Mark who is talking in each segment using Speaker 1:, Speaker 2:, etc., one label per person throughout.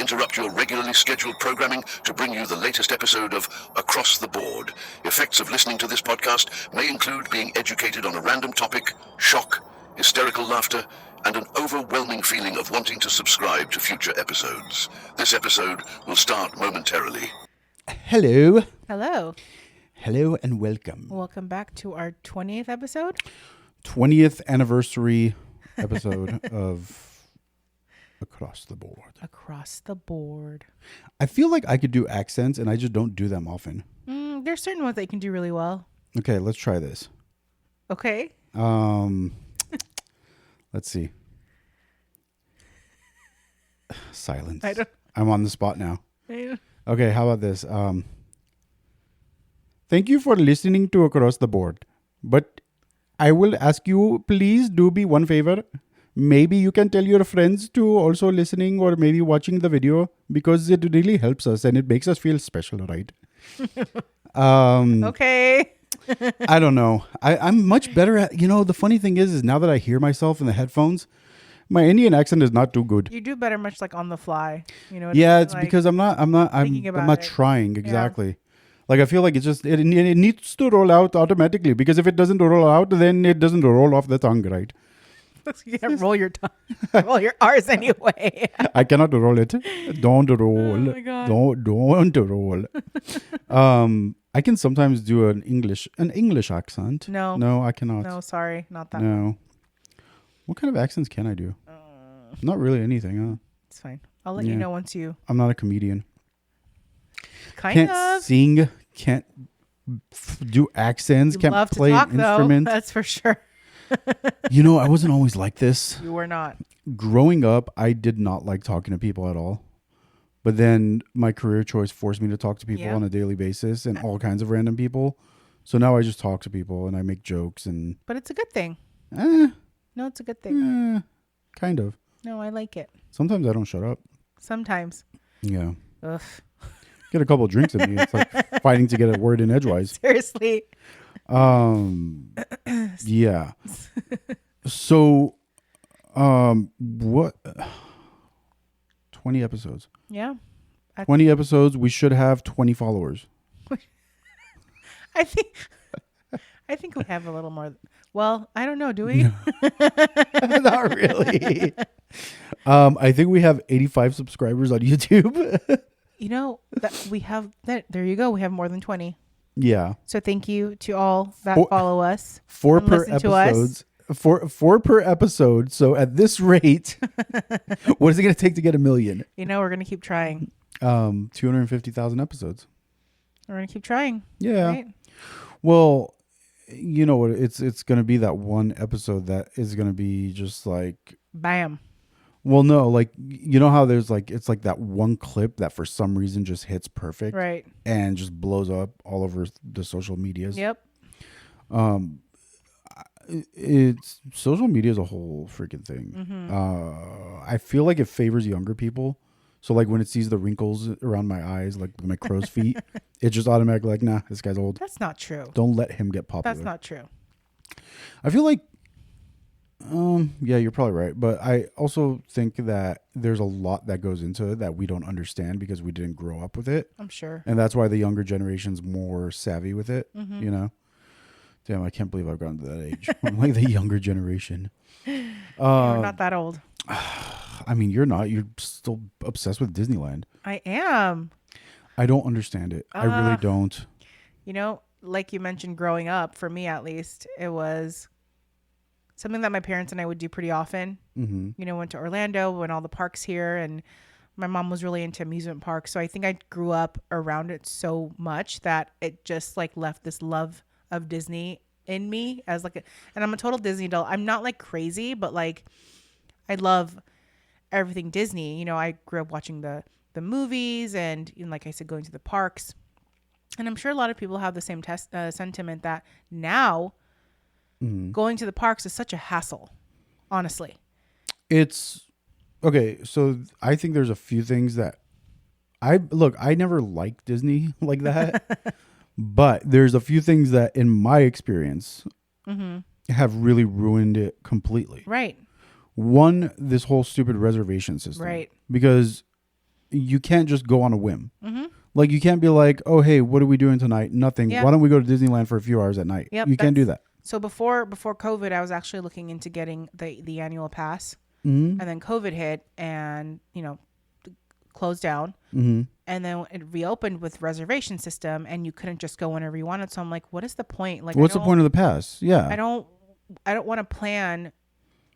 Speaker 1: interrupt your regularly scheduled programming to bring you the latest episode of Across the Board. Effects of listening to this podcast may include being educated on a random topic, shock, hysterical laughter, and an overwhelming feeling of wanting to subscribe to future episodes. This episode will start momentarily.
Speaker 2: Hello.
Speaker 3: Hello.
Speaker 2: Hello and welcome.
Speaker 3: Welcome back to our 20th episode.
Speaker 2: 20th anniversary episode of Across the Board.
Speaker 3: Across the Board.
Speaker 2: I feel like I could do accents and I just don't do them often.
Speaker 3: There's certain ones that you can do really well.
Speaker 2: Okay, let's try this.
Speaker 3: Okay.
Speaker 2: Let's see. Silence.
Speaker 3: I don't-
Speaker 2: I'm on the spot now.
Speaker 3: Yeah.
Speaker 2: Okay, how about this? Thank you for listening to Across the Board. But I will ask you, please do me one favor. Maybe you can tell your friends to also listening or maybe watching the video because it really helps us and it makes us feel special, right?
Speaker 3: Okay.
Speaker 2: I don't know. I'm much better at, the funny thing is now that I hear myself in the headphones, my Indian accent is not too good.
Speaker 3: You do better much like on the fly. You know what
Speaker 2: Yeah,
Speaker 3: I mean?
Speaker 2: it's
Speaker 3: Like,
Speaker 2: because I'm not
Speaker 3: thinking about it.
Speaker 2: trying exactly. Like I feel like it needs to roll out automatically because if it doesn't roll out, then it doesn't roll off the tongue, right?
Speaker 3: You can't roll your tongue. Roll your R's anyway.
Speaker 2: I cannot roll it. Don't roll.
Speaker 3: Oh my God.
Speaker 2: Don't roll. I can sometimes do an English accent.
Speaker 3: No.
Speaker 2: No, I cannot.
Speaker 3: No, sorry. Not that.
Speaker 2: No. What kind of accents can I do? Not really anything, huh?
Speaker 3: It's fine. I'll let you know once you
Speaker 2: I'm not a comedian.
Speaker 3: kind
Speaker 2: Can't
Speaker 3: of.
Speaker 2: sing, can't do accents,
Speaker 3: You
Speaker 2: can't
Speaker 3: love to
Speaker 2: play
Speaker 3: talk,
Speaker 2: an
Speaker 3: though.
Speaker 2: instrument.
Speaker 3: That's for sure.
Speaker 2: I wasn't always like this.
Speaker 3: You were not.
Speaker 2: Growing up, I did not like talking to people at all. But then my career choice forced me to talk to people
Speaker 3: Yeah.
Speaker 2: on a daily basis and all kinds of random people. So now I just talk to people and I make jokes and
Speaker 3: But it's a good thing.
Speaker 2: eh,
Speaker 3: No, it's a good thing.
Speaker 2: kind of.
Speaker 3: No, I like it.
Speaker 2: Sometimes I don't shut up.
Speaker 3: Sometimes.
Speaker 2: Yeah.
Speaker 3: Ugh.
Speaker 2: Get a couple of drinks in me. It's like fighting to get a word in edgewise.
Speaker 3: Seriously.
Speaker 2: Yeah. So, what? 20 episodes.
Speaker 3: Yeah.
Speaker 2: 20 episodes. We should have 20 followers.
Speaker 3: I think we have a little more. Well, I don't know. Do we?
Speaker 2: Not really. I think we have 85 subscribers on YouTube.
Speaker 3: That we have that. There you go. We have more than 20.
Speaker 2: Yeah.
Speaker 3: So thank you to all that
Speaker 2: Four-
Speaker 3: follow us.
Speaker 2: 4
Speaker 3: and
Speaker 2: per
Speaker 3: listen to us.
Speaker 2: episodes. Four per episode. So at this rate, what is it going to take to get 1 million?
Speaker 3: We're gonna keep trying.
Speaker 2: 250,000 episodes.
Speaker 3: We're gonna keep trying.
Speaker 2: Yeah.
Speaker 3: Right?
Speaker 2: Well, you know what? It's going to be that one episode that is going to be just like,
Speaker 3: Bam.
Speaker 2: well, no, like, you know how there's like, it's like that one clip that for some reason just hits perfect
Speaker 3: Right.
Speaker 2: and just blows up all over the social medias.
Speaker 3: Yep.
Speaker 2: It's social media is a whole freaking thing.
Speaker 3: Mm-hmm.
Speaker 2: I feel like it favors younger people. So like when it sees the wrinkles around my eyes, like my crow's feet, it just automatically like, nah, this guy's old.
Speaker 3: That's not true.
Speaker 2: Don't let him get popular.
Speaker 3: That's not true.
Speaker 2: I feel like, yeah, you're probably right. But I also think that there's a lot that goes into it that we don't understand because we didn't grow up with it.
Speaker 3: I'm sure.
Speaker 2: And that's why the younger generation's more savvy with it,
Speaker 3: Mm-hmm.
Speaker 2: Damn, I can't believe I've gotten to that age. I'm like the younger generation.
Speaker 3: We're not that old.
Speaker 2: I mean, you're not. You're still obsessed with Disneyland.
Speaker 3: I am.
Speaker 2: I don't understand it. I really don't.
Speaker 3: Like you mentioned, growing up, for me at least, it was something that my parents and I would do pretty often.
Speaker 2: Mm-hmm.
Speaker 3: Went to Orlando, went all the parks here, and my mom was really into amusement parks. So I think I grew up around it so much that it just like left this love of Disney in me as like and I'm a total Disney adult. I'm not like crazy, but like I love everything Disney. I grew up watching the movies and like I said, going to the parks. And I'm sure a lot of people have the same sentiment that now going to the parks is such a hassle, honestly.
Speaker 2: It's okay. So I think there's a few things that I never liked Disney like that, but there's a few things that in my experience have really ruined it completely.
Speaker 3: Right.
Speaker 2: One, this whole stupid reservation system.
Speaker 3: Right.
Speaker 2: Because you can't just go on a whim. Like you can't be like, oh hey, what are we doing tonight? Nothing.
Speaker 3: Yeah.
Speaker 2: Why don't we go to Disneyland for a few hours at night?
Speaker 3: Yep,
Speaker 2: You can't do that.
Speaker 3: So before COVID, I was actually looking into getting the annual pass,
Speaker 2: Mm-hmm.
Speaker 3: and then COVID hit, and closed down, and then it reopened with reservation system, and you couldn't just go whenever you wanted. So I'm like, what is the point? Like,
Speaker 2: What's the point of the pass? Yeah.
Speaker 3: I don't want to plan.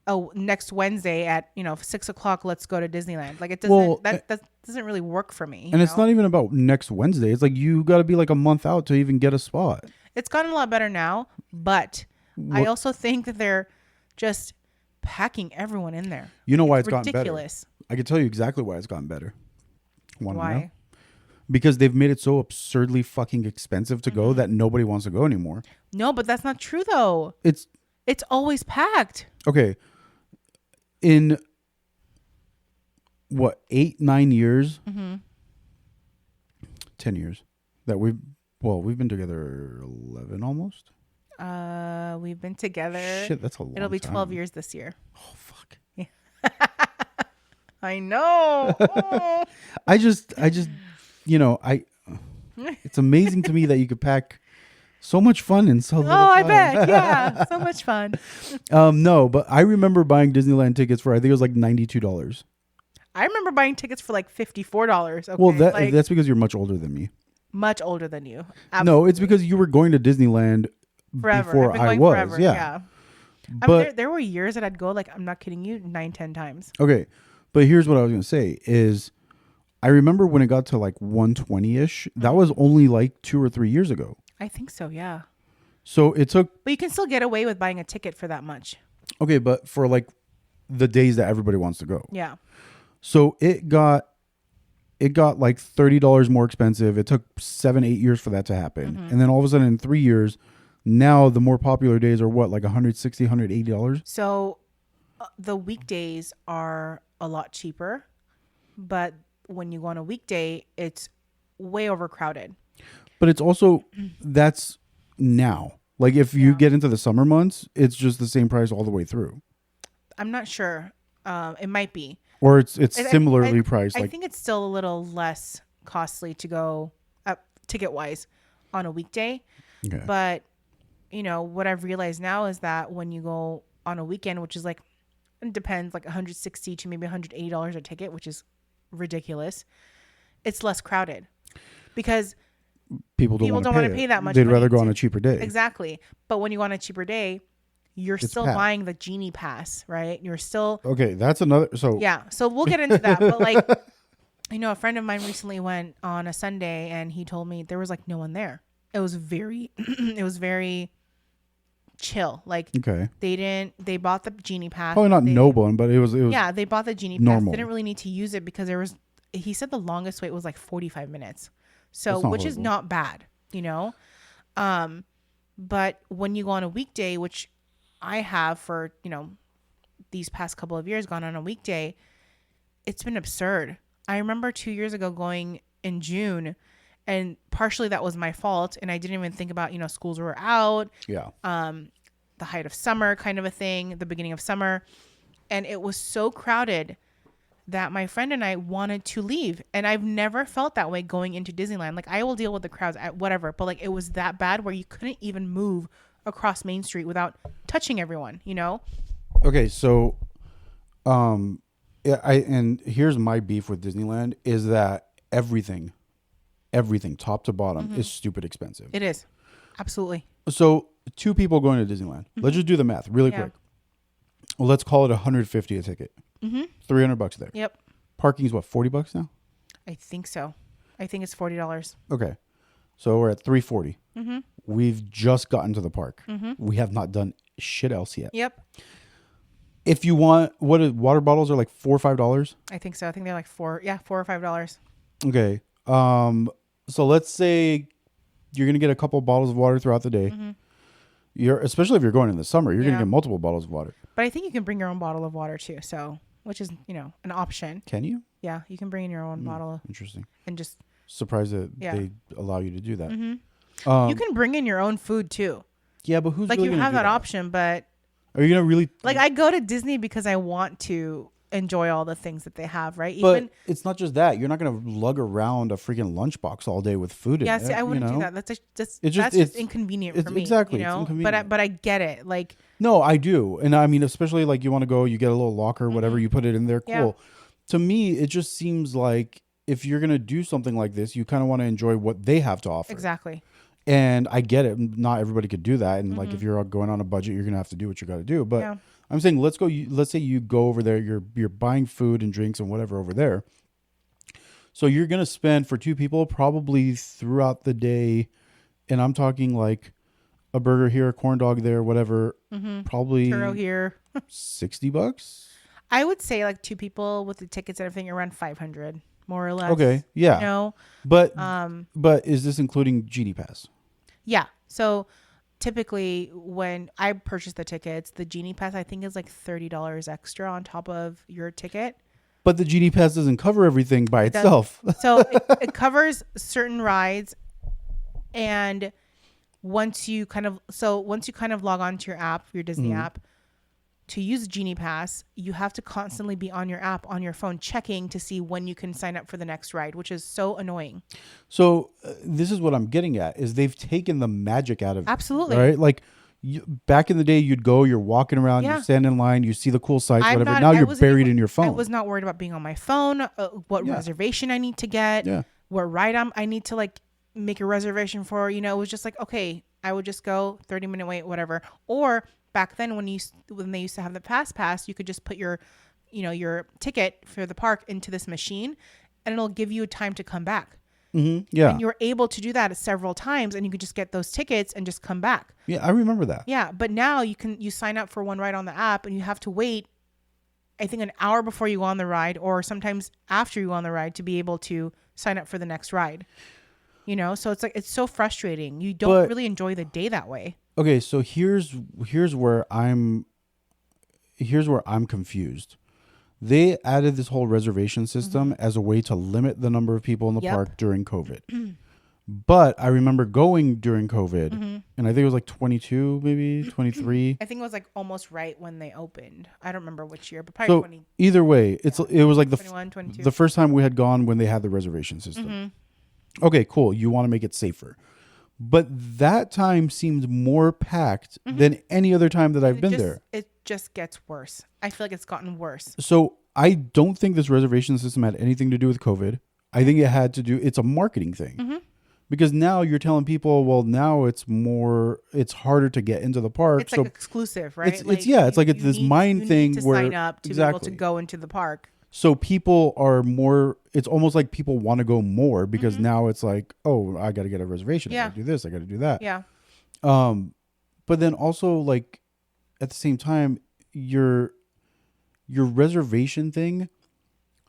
Speaker 3: Oh, next Wednesday at 6:00, let's go to Disneyland. Like it doesn't that doesn't really work for me.
Speaker 2: And it's not even about next Wednesday. It's like you got to be like a month out to even get a spot.
Speaker 3: It's gotten a lot better now, but I also think that they're just packing everyone in there.
Speaker 2: You know why
Speaker 3: it's
Speaker 2: it's gotten better?
Speaker 3: ridiculous.
Speaker 2: I can tell you exactly why it's gotten better. Wanna
Speaker 3: Why?
Speaker 2: know? Because they've made it so absurdly fucking expensive to go that nobody wants to go anymore.
Speaker 3: No, but that's not true though.
Speaker 2: It's
Speaker 3: always packed.
Speaker 2: okay. In what 8-9 years, 10 years that we've been together 11 almost.
Speaker 3: We've been together.
Speaker 2: Shit, that's a long
Speaker 3: It'll be 12
Speaker 2: time.
Speaker 3: years this year.
Speaker 2: Oh fuck.
Speaker 3: I know. Oh.
Speaker 2: I just it's amazing to me that you could pack so much fun in so little
Speaker 3: Oh, I
Speaker 2: time.
Speaker 3: bet. Yeah. So much fun.
Speaker 2: No, but I remember buying Disneyland tickets for I think it was like $92.
Speaker 3: I remember buying tickets for like $54. Okay?
Speaker 2: Well,
Speaker 3: like,
Speaker 2: that's because you're much older than me.
Speaker 3: much older than you.
Speaker 2: No, it's because you were going to Disneyland
Speaker 3: Forever.
Speaker 2: before
Speaker 3: I've been
Speaker 2: I
Speaker 3: going
Speaker 2: was.
Speaker 3: forever.
Speaker 2: Yeah.
Speaker 3: I
Speaker 2: But
Speaker 3: mean, there were years that I'd go, like, I'm not kidding you, 9-10 times.
Speaker 2: okay, but here's what I was going to say is I remember when it got to like 120-ish, that was only like 2 or 3 years ago.
Speaker 3: I think so, yeah.
Speaker 2: So it took
Speaker 3: But you can still get away with buying a ticket for that much.
Speaker 2: okay, but for like the days that everybody wants to go.
Speaker 3: Yeah.
Speaker 2: So it got like $30 more expensive. It took 7-8 years for that to happen. And then all of a sudden in 3 years, now the more popular days are what, like $160, $180?
Speaker 3: So the weekdays are a lot cheaper, but when you go on a weekday, it's way overcrowded.
Speaker 2: But it's also that's now. Like if you get into the summer months, it's just the same price all the way through.
Speaker 3: I'm not sure. It might be.
Speaker 2: Or it's similarly priced.
Speaker 3: I
Speaker 2: Like
Speaker 3: think it's still a little less costly to go ticket wise on a weekday.
Speaker 2: okay.
Speaker 3: But what I've realized now is that when you go on a weekend, which is like, it depends, like $160 to maybe $180 a ticket, which is ridiculous. It's less crowded because
Speaker 2: people don't
Speaker 3: want to pay that much
Speaker 2: They'd
Speaker 3: money
Speaker 2: rather go on
Speaker 3: to-
Speaker 2: a cheaper day.
Speaker 3: exactly. But when you go on a cheaper day, you're still
Speaker 2: packed.
Speaker 3: buying the Genie Pass, right? You're still
Speaker 2: Okay, that's another. So
Speaker 3: yeah. So we'll get into that. But like, a friend of mine recently went on a Sunday and he told me there was like no one there. It was very, it was very chill. Like
Speaker 2: okay,
Speaker 3: they bought the Genie Pass.
Speaker 2: probably not
Speaker 3: They-
Speaker 2: no one, but it was
Speaker 3: Yeah, they bought the Genie Pass.
Speaker 2: normal.
Speaker 3: They didn't really need to use it because he said the longest wait was like 45 minutes. So,
Speaker 2: That's not
Speaker 3: which is
Speaker 2: horrible.
Speaker 3: not bad, But when you go on a weekday, which I have for, these past couple of years gone on a weekday, it's been absurd. I remember 2 years ago going in June, and partially that was my fault. And I didn't even think about, schools were out,
Speaker 2: yeah.
Speaker 3: the height of summer kind of a thing, the beginning of summer. And it was so crowded that my friend and I wanted to leave. And I've never felt that way going into Disneyland. Like I will deal with the crowds at whatever, but like it was that bad where you couldn't even move across Main Street without touching everyone,
Speaker 2: Okay, so, yeah, and here's my beef with Disneyland is that everything, top to bottom, is stupid expensive.
Speaker 3: It is. Absolutely.
Speaker 2: So 2 people going to Disneyland. Let's just do the math really
Speaker 3: Yeah.
Speaker 2: quick. Well, let's call it $150 a ticket. $300 there.
Speaker 3: Yep.
Speaker 2: Parking is what, $40 now?
Speaker 3: I think so. I think it's $40.
Speaker 2: Okay, so we're at $340. We've just gotten to the park. We have not done shit else yet.
Speaker 3: Yep.
Speaker 2: If you want, water bottles are like $4 or $5?
Speaker 3: I think so. I think they're like $4 or $5.
Speaker 2: Okay. So let's say you're gonna get a couple bottles of water throughout the day. Especially if you're going in the summer, you're gonna
Speaker 3: Yeah.
Speaker 2: get multiple bottles of water.
Speaker 3: But I think you can bring your own bottle of water too. So, which is, an option.
Speaker 2: Can you?
Speaker 3: Yeah. You can bring in your own bottle
Speaker 2: Interesting.
Speaker 3: and just,
Speaker 2: Surprised that
Speaker 3: Yeah.
Speaker 2: they allow you to do that.
Speaker 3: you can bring in your own food too.
Speaker 2: Yeah, but who's
Speaker 3: Like
Speaker 2: really
Speaker 3: you
Speaker 2: gonna
Speaker 3: have
Speaker 2: do
Speaker 3: that option, but
Speaker 2: Are you gonna really
Speaker 3: like I go to Disney because I want to enjoy all the things that they have, right?
Speaker 2: But
Speaker 3: Even
Speaker 2: it's not just that. You're not going to lug around a freaking lunchbox all day with food in
Speaker 3: yeah,
Speaker 2: it.
Speaker 3: see, I wouldn't do that. That's
Speaker 2: It's
Speaker 3: just inconvenient for me.
Speaker 2: exactly,
Speaker 3: You
Speaker 2: it's
Speaker 3: know,
Speaker 2: inconvenient.
Speaker 3: but I get it. Like,
Speaker 2: No, I do. And I mean, especially like you want to go, you get a little locker, whatever, you put it in there. Cool.
Speaker 3: Yeah.
Speaker 2: To me, it just seems like if you're going to do something like this, you kind of want to enjoy what they have to offer.
Speaker 3: exactly.
Speaker 2: And I get it. Not everybody could do that. And like, if you're going on a budget, you're going to have to do what you got to do. But
Speaker 3: Yeah.
Speaker 2: I'm saying, let's say you go over there, you're buying food and drinks and whatever over there. So you're going to spend for two people probably throughout the day. And I'm talking like a burger here, a corn dog there, whatever, probably
Speaker 3: Churro here.
Speaker 2: $60.
Speaker 3: I would say like two people with the tickets and everything around 500, more or less.
Speaker 2: Okay. Yeah.
Speaker 3: You know,
Speaker 2: But is this including Genie Pass?
Speaker 3: yeah. So typically when I purchase the tickets, the Genie Pass I think is like $30 extra on top of your ticket.
Speaker 2: But the Genie Pass doesn't cover everything by itself.
Speaker 3: So it covers certain rides, and once you kind of log on to your app, your Disney app, to use Genie Pass, you have to constantly be on your app on your phone checking to see when you can sign up for the next ride, which is so annoying.
Speaker 2: So this is what I'm getting at is they've taken the magic out of it.
Speaker 3: Absolutely.
Speaker 2: Right? Like back in the day, you're walking around, you stand in line, you see the cool sights, whatever. Now you're buried in your phone.
Speaker 3: I was not worried about being on my phone, what reservation I need to get, what ride I need to like make a reservation for. You know, it was just like, okay, I would just go 30-minute wait, whatever. Or back then when they used to have the pass, you could just put your ticket for the park into this machine and it'll give you time to come back.
Speaker 2: Mm-hmm. Yeah.
Speaker 3: And you're able to do that several times and you could just get those tickets and just come back.
Speaker 2: Yeah, I remember that.
Speaker 3: Yeah. But now you sign up for one ride on the app and you have to wait, I think, an hour before you go on the ride or sometimes after you go on the ride to be able to sign up for the next ride. You know, so it's like, it's so frustrating. You don't really enjoy the day that way.
Speaker 2: Okay, so here's where I'm confused. They added this whole reservation system as a way to limit the number of people in the park during COVID. But I remember going during COVID, and I think it was like 22, maybe 23.
Speaker 3: I think it was like almost right when they opened. I don't remember which year, but probably
Speaker 2: So
Speaker 3: 20.
Speaker 2: either way, it was like
Speaker 3: 21, 22.
Speaker 2: the first time we had gone when they had the reservation system. Okay, cool. You want to make it safer. But that time seemed more packed than any other time that I've been there.
Speaker 3: It just gets worse. I feel like it's gotten worse.
Speaker 2: So I don't think this reservation system had anything to do with COVID. I think it's a marketing thing. Because now you're telling people, well, now it's harder to get into the park.
Speaker 3: It's like exclusive, right?
Speaker 2: It's this mind thing
Speaker 3: to
Speaker 2: where
Speaker 3: sign up to be able to go into the park.
Speaker 2: So people are more, it's almost like people want to go more because now it's like, oh, I got to get a reservation. I got to do this. I got to do that.
Speaker 3: Yeah.
Speaker 2: But then also like at the same time, your reservation thing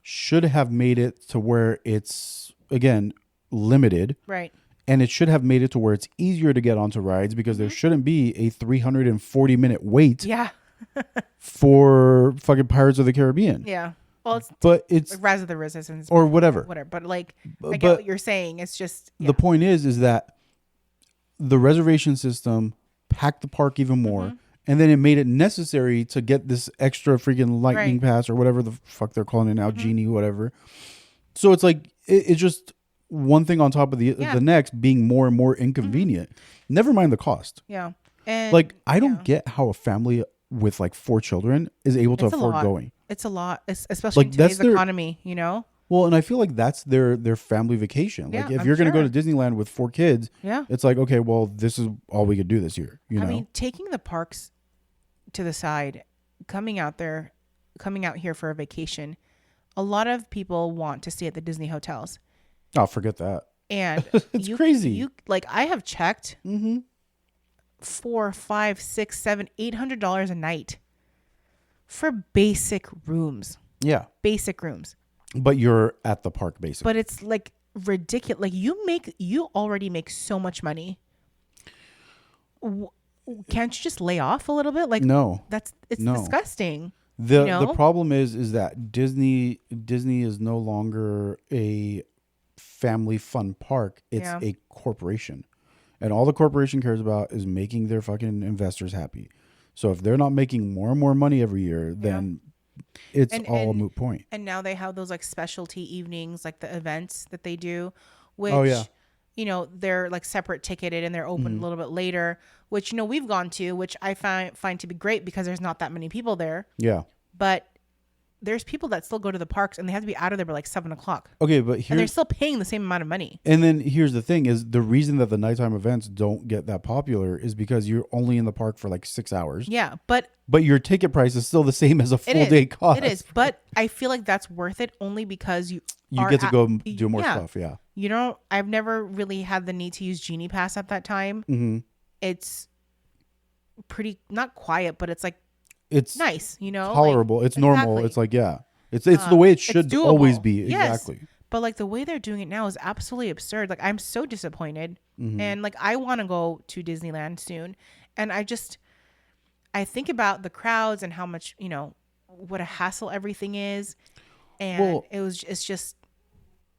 Speaker 2: should have made it to where it's, again, limited.
Speaker 3: Right.
Speaker 2: And it should have made it to where it's easier to get onto rides because there shouldn't be a 340-minute wait for fucking Pirates of the Caribbean.
Speaker 3: Yeah. Well,
Speaker 2: it's
Speaker 3: like Rise of the Resistance
Speaker 2: or whatever.
Speaker 3: But like, I get what you're saying. It's just
Speaker 2: the point is that the reservation system packed the park even more, and then it made it necessary to get this extra freaking lightning pass or whatever the fuck they're calling it now, Genie, whatever. So it's like it's just one thing on top of the next, being more and more inconvenient. Never mind the cost.
Speaker 3: Yeah, and
Speaker 2: like I don't get how a family with like 4 children is able to afford going.
Speaker 3: It's a lot, especially in today's economy, you know?
Speaker 2: Well, and I feel like that's their family vacation. Like if you're going to go to Disneyland with 4 kids, it's like, okay, well, this is all we could do this year. You know?
Speaker 3: I mean, taking the parks to the side, coming out here for a vacation, a lot of people want to stay at the Disney hotels.
Speaker 2: Oh, forget that.
Speaker 3: And
Speaker 2: it's crazy.
Speaker 3: I have checked $400, $500, $600, $700, $800 a night for basic rooms.
Speaker 2: Yeah.
Speaker 3: Basic rooms.
Speaker 2: But you're at the park basically.
Speaker 3: But it's like ridiculous. Like you already make so much money. Can't you just lay off a little bit? Like
Speaker 2: no,
Speaker 3: it's disgusting.
Speaker 2: The problem is that Disney is no longer a family fun park. It's a corporation. And all the corporation cares about is making their fucking investors happy. So if they're not making more and more money every year, then it's
Speaker 3: And-
Speaker 2: all a
Speaker 3: and-
Speaker 2: moot point.
Speaker 3: And now they have those like specialty evenings, like the events that they do, which,
Speaker 2: Oh, yeah.
Speaker 3: you know, they're like separate ticketed and they're open a little bit later, which, you know, we've gone to, which I find to be great because there's not that many people there.
Speaker 2: Yeah.
Speaker 3: But there's people that still go to the parks and they have to be out of there by like 7:00.
Speaker 2: Okay, but
Speaker 3: And they're
Speaker 2: here's
Speaker 3: still paying the same amount of money.
Speaker 2: and then here's the thing: is the reason that the nighttime events don't get that popular is because you're only in the park for like 6 hours.
Speaker 3: Yeah. But
Speaker 2: But your ticket price is still the same as a full
Speaker 3: it is.
Speaker 2: day cost.
Speaker 3: It is. But I feel like that's worth it only because you
Speaker 2: get to go
Speaker 3: at-
Speaker 2: do more
Speaker 3: yeah.
Speaker 2: stuff. Yeah.
Speaker 3: You know, I've never really had the need to use Genie Pass at that time.
Speaker 2: Mm-hmm.
Speaker 3: It's pretty, not quiet, but it's like
Speaker 2: It's
Speaker 3: nice, you know?
Speaker 2: tolerable.
Speaker 3: Like,
Speaker 2: it's normal.
Speaker 3: exactly.
Speaker 2: It's like, yeah. It's the way it
Speaker 3: It's
Speaker 2: should
Speaker 3: doable.
Speaker 2: always be.
Speaker 3: Yes.
Speaker 2: Exactly.
Speaker 3: But like the way they're doing it now is absolutely absurd. Like I'm so disappointed.
Speaker 2: Mm-hmm.
Speaker 3: And like I want to go to Disneyland soon. And I think about the crowds and how much, you know, what a hassle everything is. And
Speaker 2: Well-
Speaker 3: it's just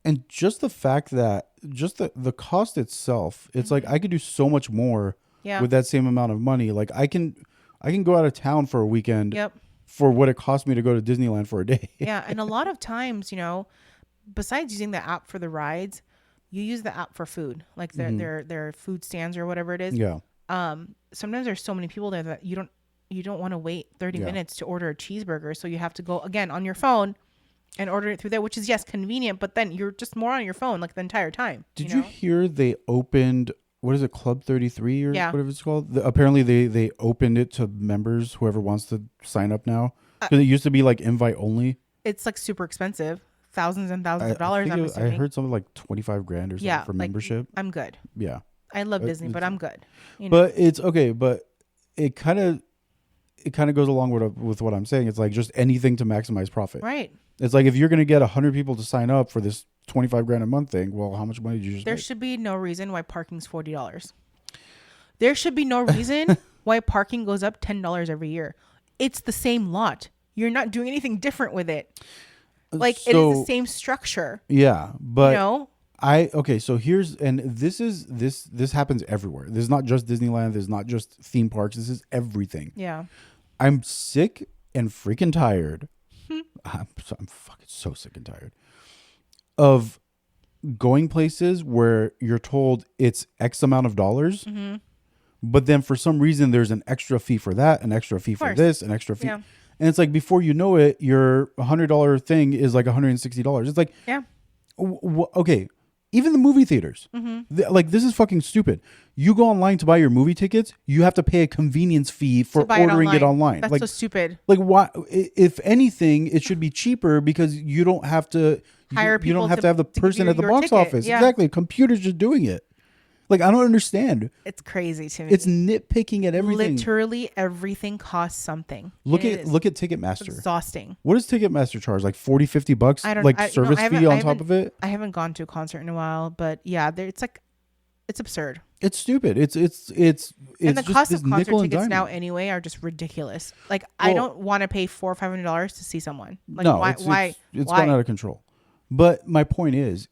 Speaker 2: And just the fact that just the cost itself, it's like I could do so much more
Speaker 3: Mm-hmm. Yeah.
Speaker 2: with that same amount of money. Like I can go out of town for a weekend
Speaker 3: Yep.
Speaker 2: for what it cost me to go to Disneyland for a day.
Speaker 3: Yeah, and a lot of times, you know, besides using the app for the rides, you use the app for food, like their food stands or whatever it is.
Speaker 2: Yeah.
Speaker 3: Sometimes there's so many people there that you don't want to wait 30
Speaker 2: Yeah.
Speaker 3: minutes to order a cheeseburger, so you have to go again on your phone and order it through there, which is yes convenient, but then you're just more on your phone like the entire time.
Speaker 2: Did
Speaker 3: you
Speaker 2: you
Speaker 3: know?
Speaker 2: hear they opened what is it, Club 33 or
Speaker 3: Yeah.
Speaker 2: whatever it's called? Apparently they opened it to members, whoever wants to sign up now. Because it used to be like invite only.
Speaker 3: It's like super expensive, thousands and thousands of dollars.
Speaker 2: think
Speaker 3: I'm
Speaker 2: I
Speaker 3: assuming.
Speaker 2: heard something like 25 grand or something
Speaker 3: Yeah,
Speaker 2: for
Speaker 3: like,
Speaker 2: membership.
Speaker 3: I'm good.
Speaker 2: Yeah.
Speaker 3: I love Disney, but I'm good. You know?
Speaker 2: But it's okay, but it kind of goes along with what I'm saying. It's like just anything to maximize profit.
Speaker 3: Right.
Speaker 2: It's like if you're going to get 100 people to sign up for this 25 grand a month thing, well, how much money did you just
Speaker 3: There
Speaker 2: make?
Speaker 3: should be no reason why parking's $40. There should be no reason why parking goes up $10 every year. It's the same lot. You're not doing anything different with it. Like it is
Speaker 2: So-
Speaker 3: the same structure.
Speaker 2: Yeah, but
Speaker 3: You know?
Speaker 2: so this happens everywhere. This is not just Disneyland. This is not just theme parks. This is everything.
Speaker 3: Yeah.
Speaker 2: I'm sick and freaking tired. I'm fucking so sick and tired of going places where you're told it's X amount of dollars, but then for some reason there's an extra fee for that, an extra fee for
Speaker 3: course.
Speaker 2: this, an extra fee.
Speaker 3: Yeah.
Speaker 2: And it's like before you know it, your $100 thing is like $160. It's like,
Speaker 3: Yeah.
Speaker 2: okay, even the movie theaters, like this is fucking stupid. You go online to buy your movie tickets, you have to pay a convenience fee for
Speaker 3: To buy
Speaker 2: ordering it online.
Speaker 3: That's
Speaker 2: Like,
Speaker 3: so stupid.
Speaker 2: like why? If anything, it should be cheaper because you don't have to
Speaker 3: Hire
Speaker 2: You
Speaker 3: people
Speaker 2: don't have
Speaker 3: to-
Speaker 2: to have the
Speaker 3: to give
Speaker 2: person
Speaker 3: you
Speaker 2: at the
Speaker 3: your
Speaker 2: box
Speaker 3: ticket.
Speaker 2: office.
Speaker 3: Yeah.
Speaker 2: Exactly, computer's just doing it. Like I don't understand.
Speaker 3: It's crazy to me.
Speaker 2: It's nitpicking at everything.
Speaker 3: Literally everything costs something.
Speaker 2: Look
Speaker 3: And
Speaker 2: at
Speaker 3: it is
Speaker 2: Ticketmaster.
Speaker 3: exhausting.
Speaker 2: What does Ticketmaster charge? Like $40-$50
Speaker 3: I don't
Speaker 2: like
Speaker 3: I- no,
Speaker 2: service
Speaker 3: I haven't-
Speaker 2: fee
Speaker 3: I
Speaker 2: on top
Speaker 3: haven't-
Speaker 2: of it?
Speaker 3: I haven't gone to a concert in a while, but yeah, it's absurd.
Speaker 2: It's stupid. It's
Speaker 3: And the
Speaker 2: just
Speaker 3: cost
Speaker 2: this
Speaker 3: of concert
Speaker 2: nickel and
Speaker 3: tickets now
Speaker 2: dime.
Speaker 3: anyway are just ridiculous. Like I
Speaker 2: Well-
Speaker 3: don't want to pay $400 or $500 to see someone. Like
Speaker 2: No,
Speaker 3: why?
Speaker 2: it's
Speaker 3: why?
Speaker 2: gone out of control. But my point is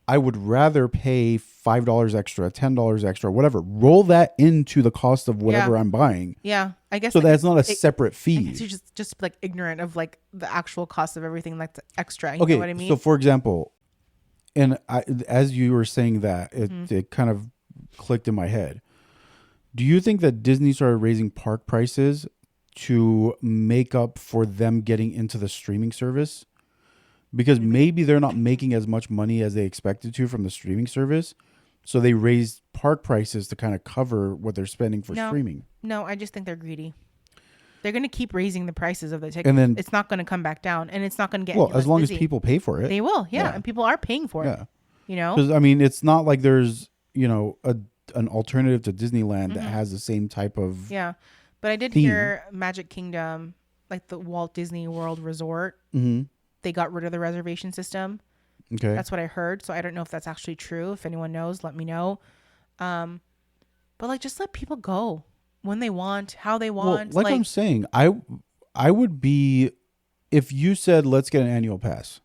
Speaker 2: I would rather pay $5 extra, $10 extra, whatever. Roll that into the cost of whatever
Speaker 3: Yeah.
Speaker 2: I'm buying,
Speaker 3: Yeah, I guess
Speaker 2: so
Speaker 3: like,
Speaker 2: that's not a
Speaker 3: it-
Speaker 2: separate
Speaker 3: I
Speaker 2: fee.
Speaker 3: guess you're just like ignorant of like the actual cost of everything that's extra. You
Speaker 2: Okay,
Speaker 3: know what I mean?
Speaker 2: so for example, and as you were saying that,
Speaker 3: Mm-hmm.
Speaker 2: it kind of clicked in my head. Do you think that Disney started raising park prices to make up for them getting into the streaming service? Because maybe they're not making as much money as they expected to from the streaming service. So they raised park prices to kind of cover what they're spending for
Speaker 3: No.
Speaker 2: streaming.
Speaker 3: No, I just think they're greedy. They're going to keep raising the prices of the tickets.
Speaker 2: And then-
Speaker 3: it's not going to come back down, and it's not going to get
Speaker 2: Well,
Speaker 3: any
Speaker 2: as
Speaker 3: less
Speaker 2: long
Speaker 3: busy.
Speaker 2: as people pay for it.
Speaker 3: They will, yeah,
Speaker 2: Yeah.
Speaker 3: and people are paying for
Speaker 2: Yeah.
Speaker 3: it. You know,
Speaker 2: Because, I mean, it's not like there's, an alternative to Disneyland that has the same type of...
Speaker 3: Mm-hmm. yeah. But I did
Speaker 2: theme.
Speaker 3: hear Magic Kingdom, like the Walt Disney World Resort,
Speaker 2: Mhm.
Speaker 3: they got rid of the reservation system.
Speaker 2: Okay.
Speaker 3: That's what I heard. So I don't know if that's actually true. If anyone knows, let me know. But like, just let people go when they want, how they want.
Speaker 2: Well, like I'm saying, I would be, if you said let's get an annual pass,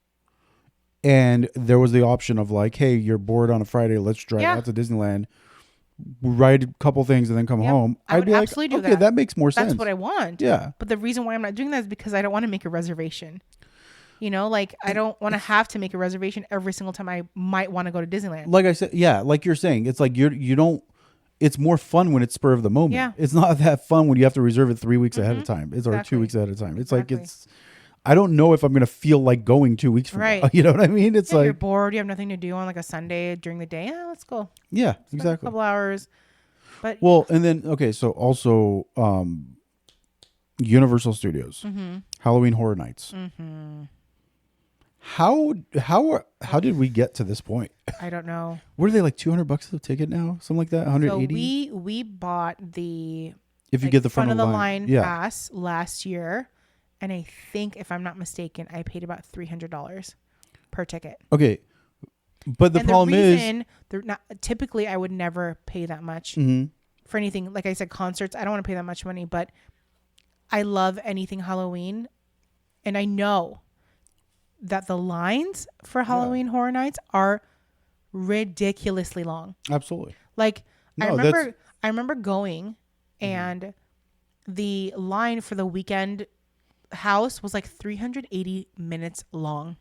Speaker 2: and there was the option of like, hey, you're bored on a Friday, let's drive
Speaker 3: Yeah.
Speaker 2: out to Disneyland. ride a couple things, and then come
Speaker 3: Yep.
Speaker 2: home,
Speaker 3: I
Speaker 2: I'd
Speaker 3: would
Speaker 2: be like,
Speaker 3: absolutely do
Speaker 2: okay,
Speaker 3: that.
Speaker 2: that makes more sense.
Speaker 3: That's what I want.
Speaker 2: Yeah.
Speaker 3: But the reason why I'm not doing that is because I don't want to make a reservation. You know, like I don't want to have to make a reservation every single time I might want to go to Disneyland.
Speaker 2: Like I said, yeah, like you're saying, it's like you don't. It's more fun when it's spur of the moment.
Speaker 3: Yeah.
Speaker 2: It's not that fun when you have to reserve it 3 weeks ahead of time. It's or
Speaker 3: Exactly.
Speaker 2: 2 weeks ahead of time. It's
Speaker 3: Exactly.
Speaker 2: like I don't know if I'm gonna feel like going 2 weeks from
Speaker 3: Right.
Speaker 2: now. You know what I mean? It's
Speaker 3: Yeah, you're
Speaker 2: like
Speaker 3: bored, you have nothing to do on like a Sunday during the day. Yeah, let's go.
Speaker 2: yeah,
Speaker 3: Spend a
Speaker 2: exactly.
Speaker 3: couple hours. But
Speaker 2: Well, and then okay, so also Universal Studios, Halloween Horror Nights. How did we get to this point?
Speaker 3: I don't know.
Speaker 2: What are they, like $200 a ticket now? Something like that,
Speaker 3: So
Speaker 2: 180.
Speaker 3: we bought the
Speaker 2: If you get the front
Speaker 3: of the line
Speaker 2: yeah.
Speaker 3: pass last year, and I think if I'm not mistaken, I paid about $300 per ticket.
Speaker 2: Okay, but the
Speaker 3: And
Speaker 2: problem
Speaker 3: reason they're not typically I would never pay that much for anything. Like I said, concerts, I don't want to pay that much money, but I love anything Halloween, and I know that the lines for Halloween Horror Nights are ridiculously long.
Speaker 2: absolutely.
Speaker 3: Like
Speaker 2: No,
Speaker 3: I remember going, and the line for the weekend house was like 380 minutes long.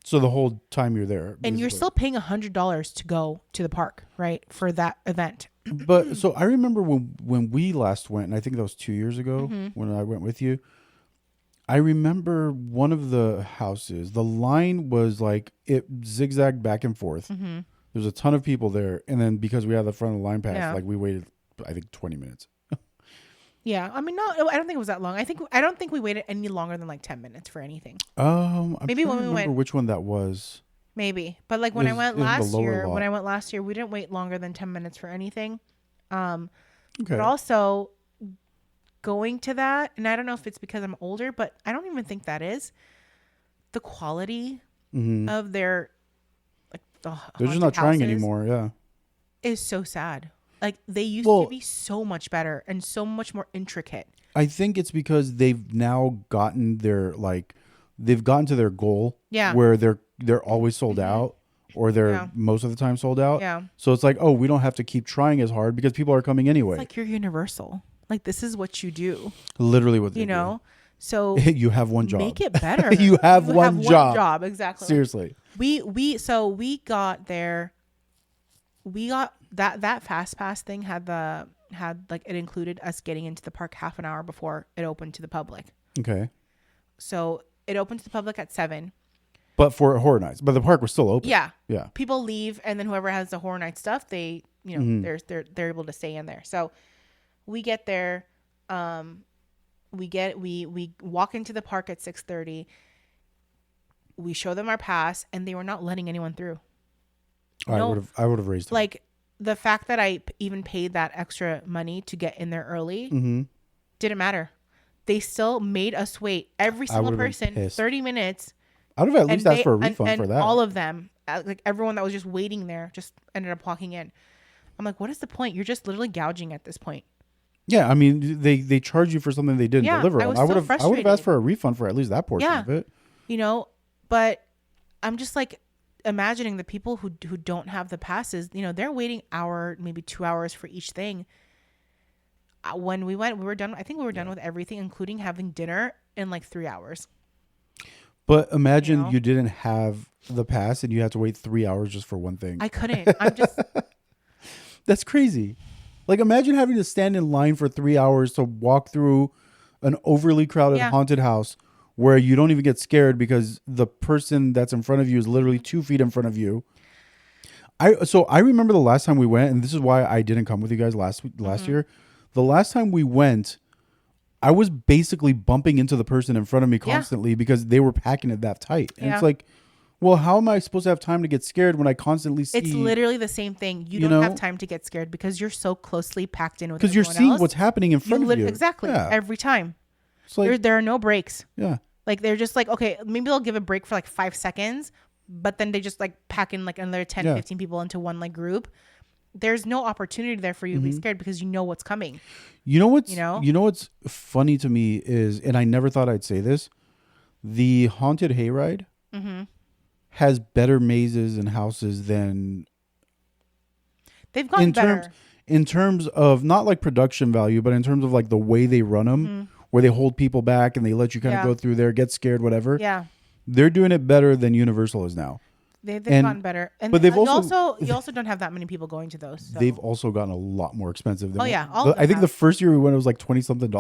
Speaker 2: So the whole time you're there,
Speaker 3: And you're
Speaker 2: basically.
Speaker 3: still paying $100 to go to the park, right? For that event.
Speaker 2: But so I remember when we last went, and I think that was 2 years ago when I went with you. I remember one of the houses, the line was like it zigzagged back and forth. There's a ton of people there, and then because we had the front of the line pass, like we waited, I think 20 minutes.
Speaker 3: Yeah, I mean, no, I don't think it was that long. I don't think we waited any longer than like 10 minutes for anything.
Speaker 2: I'm
Speaker 3: Maybe
Speaker 2: trying
Speaker 3: when
Speaker 2: to
Speaker 3: we
Speaker 2: remember
Speaker 3: went-
Speaker 2: which one that was.
Speaker 3: Maybe, but like when
Speaker 2: It
Speaker 3: I
Speaker 2: was-
Speaker 3: went
Speaker 2: it was the
Speaker 3: last
Speaker 2: lower
Speaker 3: year,
Speaker 2: lot.
Speaker 3: we didn't wait longer than 10 minutes for anything.
Speaker 2: Okay.
Speaker 3: But also going to that, and I don't know if it's because I'm older, but I don't even think that is the quality of their like
Speaker 2: They're just not trying anymore. Yeah.
Speaker 3: is so sad. Like they used
Speaker 2: Well-
Speaker 3: to be so much better and so much more intricate.
Speaker 2: I think it's because they've now gotten they've gotten to their goal.
Speaker 3: Yeah.
Speaker 2: Where they're always sold out, or they're
Speaker 3: Yeah.
Speaker 2: most of the time sold out.
Speaker 3: Yeah.
Speaker 2: So it's like, oh, we don't have to keep trying as hard because people are coming anyway.
Speaker 3: It's like you're Universal. Like this is what you do,
Speaker 2: Literally what they
Speaker 3: you know? So
Speaker 2: do. You have one job.
Speaker 3: make it better.
Speaker 2: You have one job.
Speaker 3: Exactly.
Speaker 2: Seriously.
Speaker 3: We got there. We got that fast pass thing had like it included us getting into the park half an hour before it opened to the public.
Speaker 2: Okay.
Speaker 3: So it opened to the public at 7.
Speaker 2: But for Horror Nights, but the park was still open.
Speaker 3: Yeah.
Speaker 2: Yeah.
Speaker 3: People leave, and then whoever has the Horror Night stuff, they they're able to stay in there. So we get there. We walk into the park at 6:30. We show them our pass, and they were not letting anyone through.
Speaker 2: I would have raised it.
Speaker 3: Like the fact that I even paid that extra money to get in there early didn't matter. They still made us wait. Every single
Speaker 2: would've been
Speaker 3: person,
Speaker 2: pissed.
Speaker 3: 30 minutes.
Speaker 2: I would have at least asked for a refund
Speaker 3: and
Speaker 2: for that.
Speaker 3: all of them, like everyone that was just waiting there, just ended up walking in. I'm like, what is the point? You're just literally gouging at this point.
Speaker 2: Yeah, I mean, they charge you for something they didn't
Speaker 3: Yeah,
Speaker 2: deliver.
Speaker 3: I was
Speaker 2: I
Speaker 3: so
Speaker 2: would have
Speaker 3: frustrated.
Speaker 2: asked for a refund for at least that portion
Speaker 3: Yeah.
Speaker 2: of it.
Speaker 3: You know, but I'm just like imagining the people who don't have the passes, you know, they're waiting hour, maybe 2 hours for each thing. When we went, we were done. I think we were done with everything, including having dinner in like 3 hours.
Speaker 2: But imagine
Speaker 3: You know?
Speaker 2: you didn't have the pass and you had to wait 3 hours just for one thing.
Speaker 3: I couldn't. I'm just,
Speaker 2: That's crazy. Like imagine having to stand in line for 3 hours to walk through an overly crowded
Speaker 3: Yeah.
Speaker 2: haunted house where you don't even get scared because the person that's in front of you is literally 2 feet in front of you. I remember the last time we went, and this is why I didn't come with you guys last year. The last time we went, I was basically bumping into the person in front of me constantly because they were packing it that tight. And
Speaker 3: Yeah.
Speaker 2: it's like, well, how am I supposed to have time to get scared when I constantly see?
Speaker 3: it's literally the same thing. You
Speaker 2: you
Speaker 3: don't
Speaker 2: know?
Speaker 3: have time to get scared because you're so closely packed in with
Speaker 2: because you're
Speaker 3: everyone
Speaker 2: seeing
Speaker 3: else.
Speaker 2: what's happening in front of you.
Speaker 3: Exactly.
Speaker 2: Yeah.
Speaker 3: Every time.
Speaker 2: It's like,
Speaker 3: There are no breaks.
Speaker 2: yeah.
Speaker 3: Like they're just like, okay, maybe they'll give a break for like 5 seconds, but then they just like pack in like another 10,
Speaker 2: Yeah.
Speaker 3: 15 people into one like group. There's no opportunity there for you to be scared because you know what's coming.
Speaker 2: You know what's
Speaker 3: You know?
Speaker 2: what's funny to me is, and I never thought I'd say this, the haunted hayride has better mazes and houses than
Speaker 3: They've gotten better.
Speaker 2: in terms of not like production value, but in terms of like the way they run them, where they hold people back and they let you kind of go through there, get scared, whatever.
Speaker 3: Yeah.
Speaker 2: They're doing it better than Universal is now.
Speaker 3: They've
Speaker 2: And-
Speaker 3: gotten better. And
Speaker 2: but they've
Speaker 3: you
Speaker 2: also-
Speaker 3: also don't have that many people going to those. So.
Speaker 2: They've also gotten a lot more expensive. Than
Speaker 3: yeah, all
Speaker 2: the-
Speaker 3: of them
Speaker 2: I think the
Speaker 3: have.
Speaker 2: first year we went, it was like $20-something.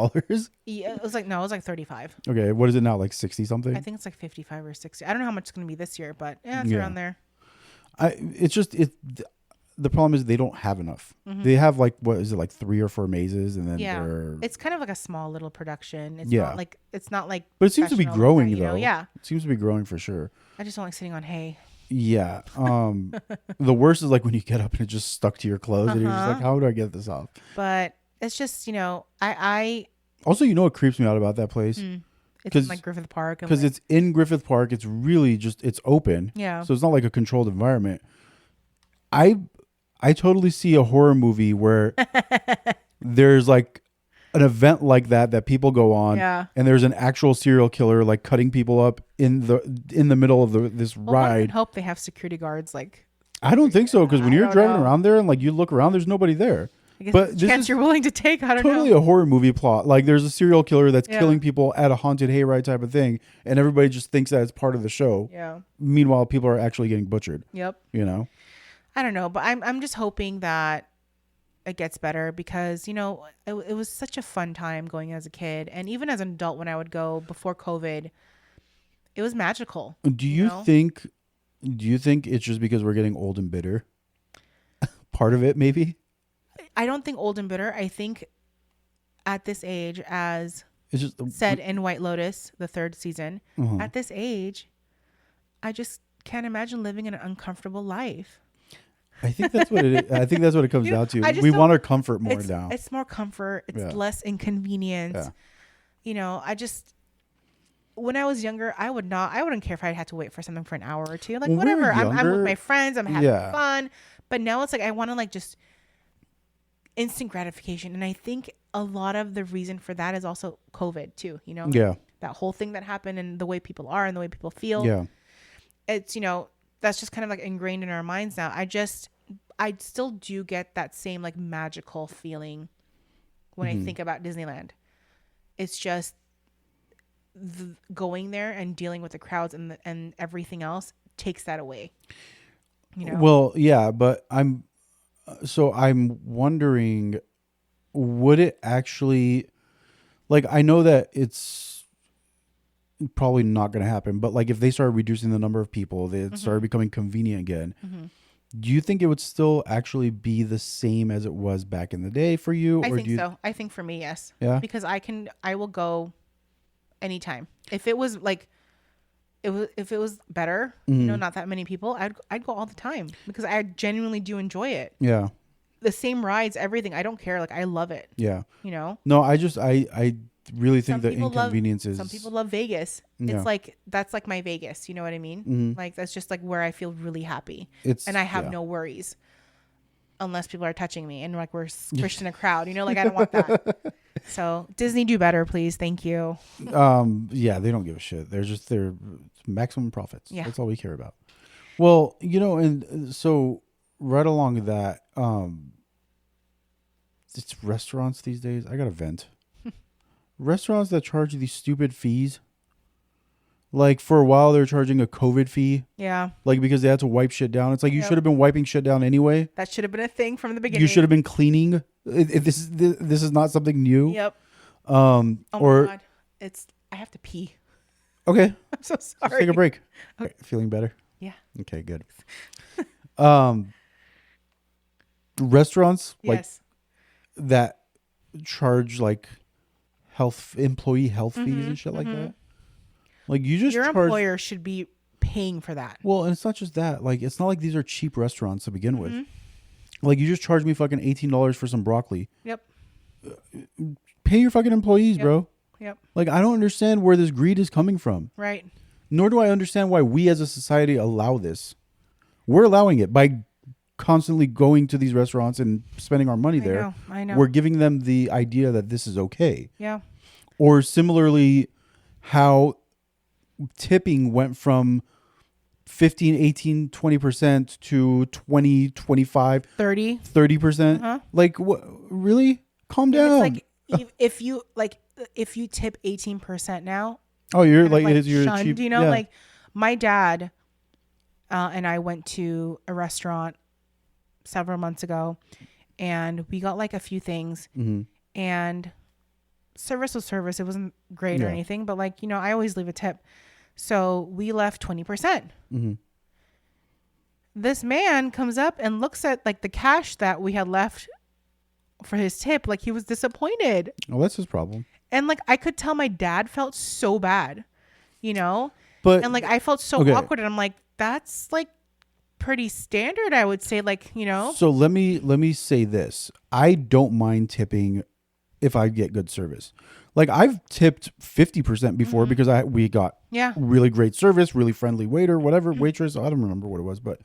Speaker 3: Yeah, it was like 35.
Speaker 2: Okay, what is it now? Like 60-something?
Speaker 3: I think it's like 55 or 60. I don't know how much it's going to be this year, but yeah, it's
Speaker 2: Yeah.
Speaker 3: around there.
Speaker 2: It's just the problem is they don't have enough. They have like, what is it, like 3 or 4 mazes, and then
Speaker 3: Yeah,
Speaker 2: they're.
Speaker 3: it's kind of like a small little production. It's
Speaker 2: Yeah.
Speaker 3: not like
Speaker 2: But it seems to be
Speaker 3: professional
Speaker 2: growing
Speaker 3: like that,
Speaker 2: though.
Speaker 3: Yeah,
Speaker 2: It seems to be growing for sure.
Speaker 3: I just don't like sitting on hay.
Speaker 2: Yeah. The worst is like when you get up and it just stuck to your clothes, and you're just like, how do I get this off?
Speaker 3: But it's just I
Speaker 2: Also, you know what creeps me out about that place?
Speaker 3: it's
Speaker 2: 'Cause-
Speaker 3: in like Griffith Park and
Speaker 2: Because
Speaker 3: like,
Speaker 2: it's in Griffith Park. It's really just, it's open.
Speaker 3: Yeah.
Speaker 2: So it's not like a controlled environment. I totally see a horror movie where there's like an event like that people go on,
Speaker 3: Yeah.
Speaker 2: and there's an actual serial killer like cutting people up in the middle of this
Speaker 3: well, I
Speaker 2: ride.
Speaker 3: hope they have security guards. Like
Speaker 2: I don't think so, because when
Speaker 3: I
Speaker 2: you're
Speaker 3: don't
Speaker 2: driving
Speaker 3: know.
Speaker 2: around there and like you look around, there's nobody there.
Speaker 3: I guess
Speaker 2: But
Speaker 3: it's a
Speaker 2: this
Speaker 3: chance
Speaker 2: is
Speaker 3: you're willing to take. I don't
Speaker 2: totally
Speaker 3: know.
Speaker 2: a horror movie plot. Like there's a serial killer that's
Speaker 3: Yeah.
Speaker 2: killing people at a haunted hayride type of thing, and everybody just thinks that it's part of the show.
Speaker 3: Yeah.
Speaker 2: Meanwhile, people are actually getting butchered.
Speaker 3: Yep.
Speaker 2: You know.
Speaker 3: I don't know, but I'm just hoping that it gets better because it was such a fun time going as a kid, and even as an adult when I would go before COVID, it was magical.
Speaker 2: Do you
Speaker 3: know?
Speaker 2: think? Do you think it's just because we're getting old and bitter? Part of it, maybe.
Speaker 3: I don't think old and bitter. I think at this age, as
Speaker 2: It's just
Speaker 3: said in White Lotus, the 3rd season,
Speaker 2: Uh-huh.
Speaker 3: at this age, I just can't imagine living an uncomfortable life.
Speaker 2: I think that's what it is. I think that's what it comes down to.
Speaker 3: I just
Speaker 2: We
Speaker 3: don't-
Speaker 2: want our comfort more
Speaker 3: it's,
Speaker 2: now.
Speaker 3: It's more comfort. It's
Speaker 2: Yeah.
Speaker 3: less inconvenience.
Speaker 2: Yeah.
Speaker 3: When I was younger, I wouldn't care if I had to wait for something for an hour or two. Like,
Speaker 2: When we were
Speaker 3: whatever. I'm with
Speaker 2: younger-
Speaker 3: my friends. I'm having
Speaker 2: Yeah.
Speaker 3: fun. But now it's like, I want to like just instant gratification. And I think a lot of the reason for that is also COVID too,
Speaker 2: Yeah.
Speaker 3: that whole thing that happened and the way people are and the way people feel.
Speaker 2: Yeah.
Speaker 3: It's, that's just kind of like ingrained in our minds now. I still do get that same like magical feeling when I think about Disneyland. It's just going there and dealing with the crowds and everything else takes that away.
Speaker 2: Well, yeah, but I'm wondering, would it actually, like, I know that it's probably not going to happen, but like if they started reducing the number of people, they started becoming convenient again. Do you think it would still actually be the same as it was back in the day for you?
Speaker 3: I
Speaker 2: or
Speaker 3: think
Speaker 2: do you,
Speaker 3: so. I think for me, yes.
Speaker 2: Yeah?
Speaker 3: Because I will go anytime. If it was like, if it was better, not that many people, I'd go all the time because I genuinely do enjoy it.
Speaker 2: Yeah.
Speaker 3: The same rides, everything. I don't care. Like, I love it.
Speaker 2: Yeah.
Speaker 3: No,
Speaker 2: I really think the
Speaker 3: people
Speaker 2: inconvenience is.
Speaker 3: Some people love Vegas.
Speaker 2: Yeah.
Speaker 3: It's like, that's like my Vegas. You know what I mean? Like, that's just like where I feel really happy. And I have no worries unless people are touching me and like we're squished in a crowd, like I don't want that. So Disney, do better, please. Thank you.
Speaker 2: Yeah, they don't give a shit. They're maximum profits.
Speaker 3: Yeah.
Speaker 2: That's all we care about. Well, and so right along with that, it's restaurants these days. I got a vent. Restaurants that charge these stupid fees. Like for a while they're charging a COVID fee.
Speaker 3: Yeah.
Speaker 2: Like because they had to wipe shit down. It's like you
Speaker 3: Yep.
Speaker 2: should have been wiping shit down anyway.
Speaker 3: That should have been a thing from the beginning.
Speaker 2: You should have been cleaning. This is not something new.
Speaker 3: Yep.
Speaker 2: Oh
Speaker 3: my
Speaker 2: or
Speaker 3: God. I have to pee.
Speaker 2: okay.
Speaker 3: I'm so
Speaker 2: Let's
Speaker 3: sorry.
Speaker 2: take a break. All right, feeling better?
Speaker 3: Yeah.
Speaker 2: Okay, good. Restaurants
Speaker 3: Yes.
Speaker 2: like that charge like employee health fees and shit like that. Like you just
Speaker 3: Your
Speaker 2: charge.
Speaker 3: employer should be paying for that.
Speaker 2: Well, and it's not just that. Like it's not like these are cheap restaurants to begin with. Like you just charge me fucking $18 for some broccoli.
Speaker 3: Yep.
Speaker 2: Pay your fucking employees,
Speaker 3: Yep.
Speaker 2: bro.
Speaker 3: Yep.
Speaker 2: Like I don't understand where this greed is coming from.
Speaker 3: Right.
Speaker 2: Nor do I understand why we as a society allow this. We're allowing it by constantly going to these restaurants and spending our money there.
Speaker 3: I know.
Speaker 2: We're giving them the idea that this is okay.
Speaker 3: Yeah.
Speaker 2: Or similarly, how tipping went from 15, 18, 20% to 20, 25,
Speaker 3: 30.
Speaker 2: 30%. Like, what? Really? Calm down.
Speaker 3: It's like if you tip 18% now,
Speaker 2: Oh, you're
Speaker 3: kind of
Speaker 2: like, you're
Speaker 3: shunned,
Speaker 2: cheap.
Speaker 3: you know,
Speaker 2: Yeah.
Speaker 3: like my dad and I went to a restaurant several months ago, and we got like a few things, and service was service. It wasn't great or anything, but like, you know, I always leave a tip. So we left 20%. This man comes up and looks at like the cash that we had left for his tip. Like he was disappointed.
Speaker 2: Oh, that's his problem.
Speaker 3: And like, I could tell my dad felt so bad, you know,
Speaker 2: But
Speaker 3: and like, I felt so awkward, and I'm like, that's like pretty standard, I would say, like, you know.
Speaker 2: So let me say this. I don't mind tipping if I get good service. Like I've tipped 50% before because we got really great service, really friendly waiter, whatever, waitress. I don't remember what it was, but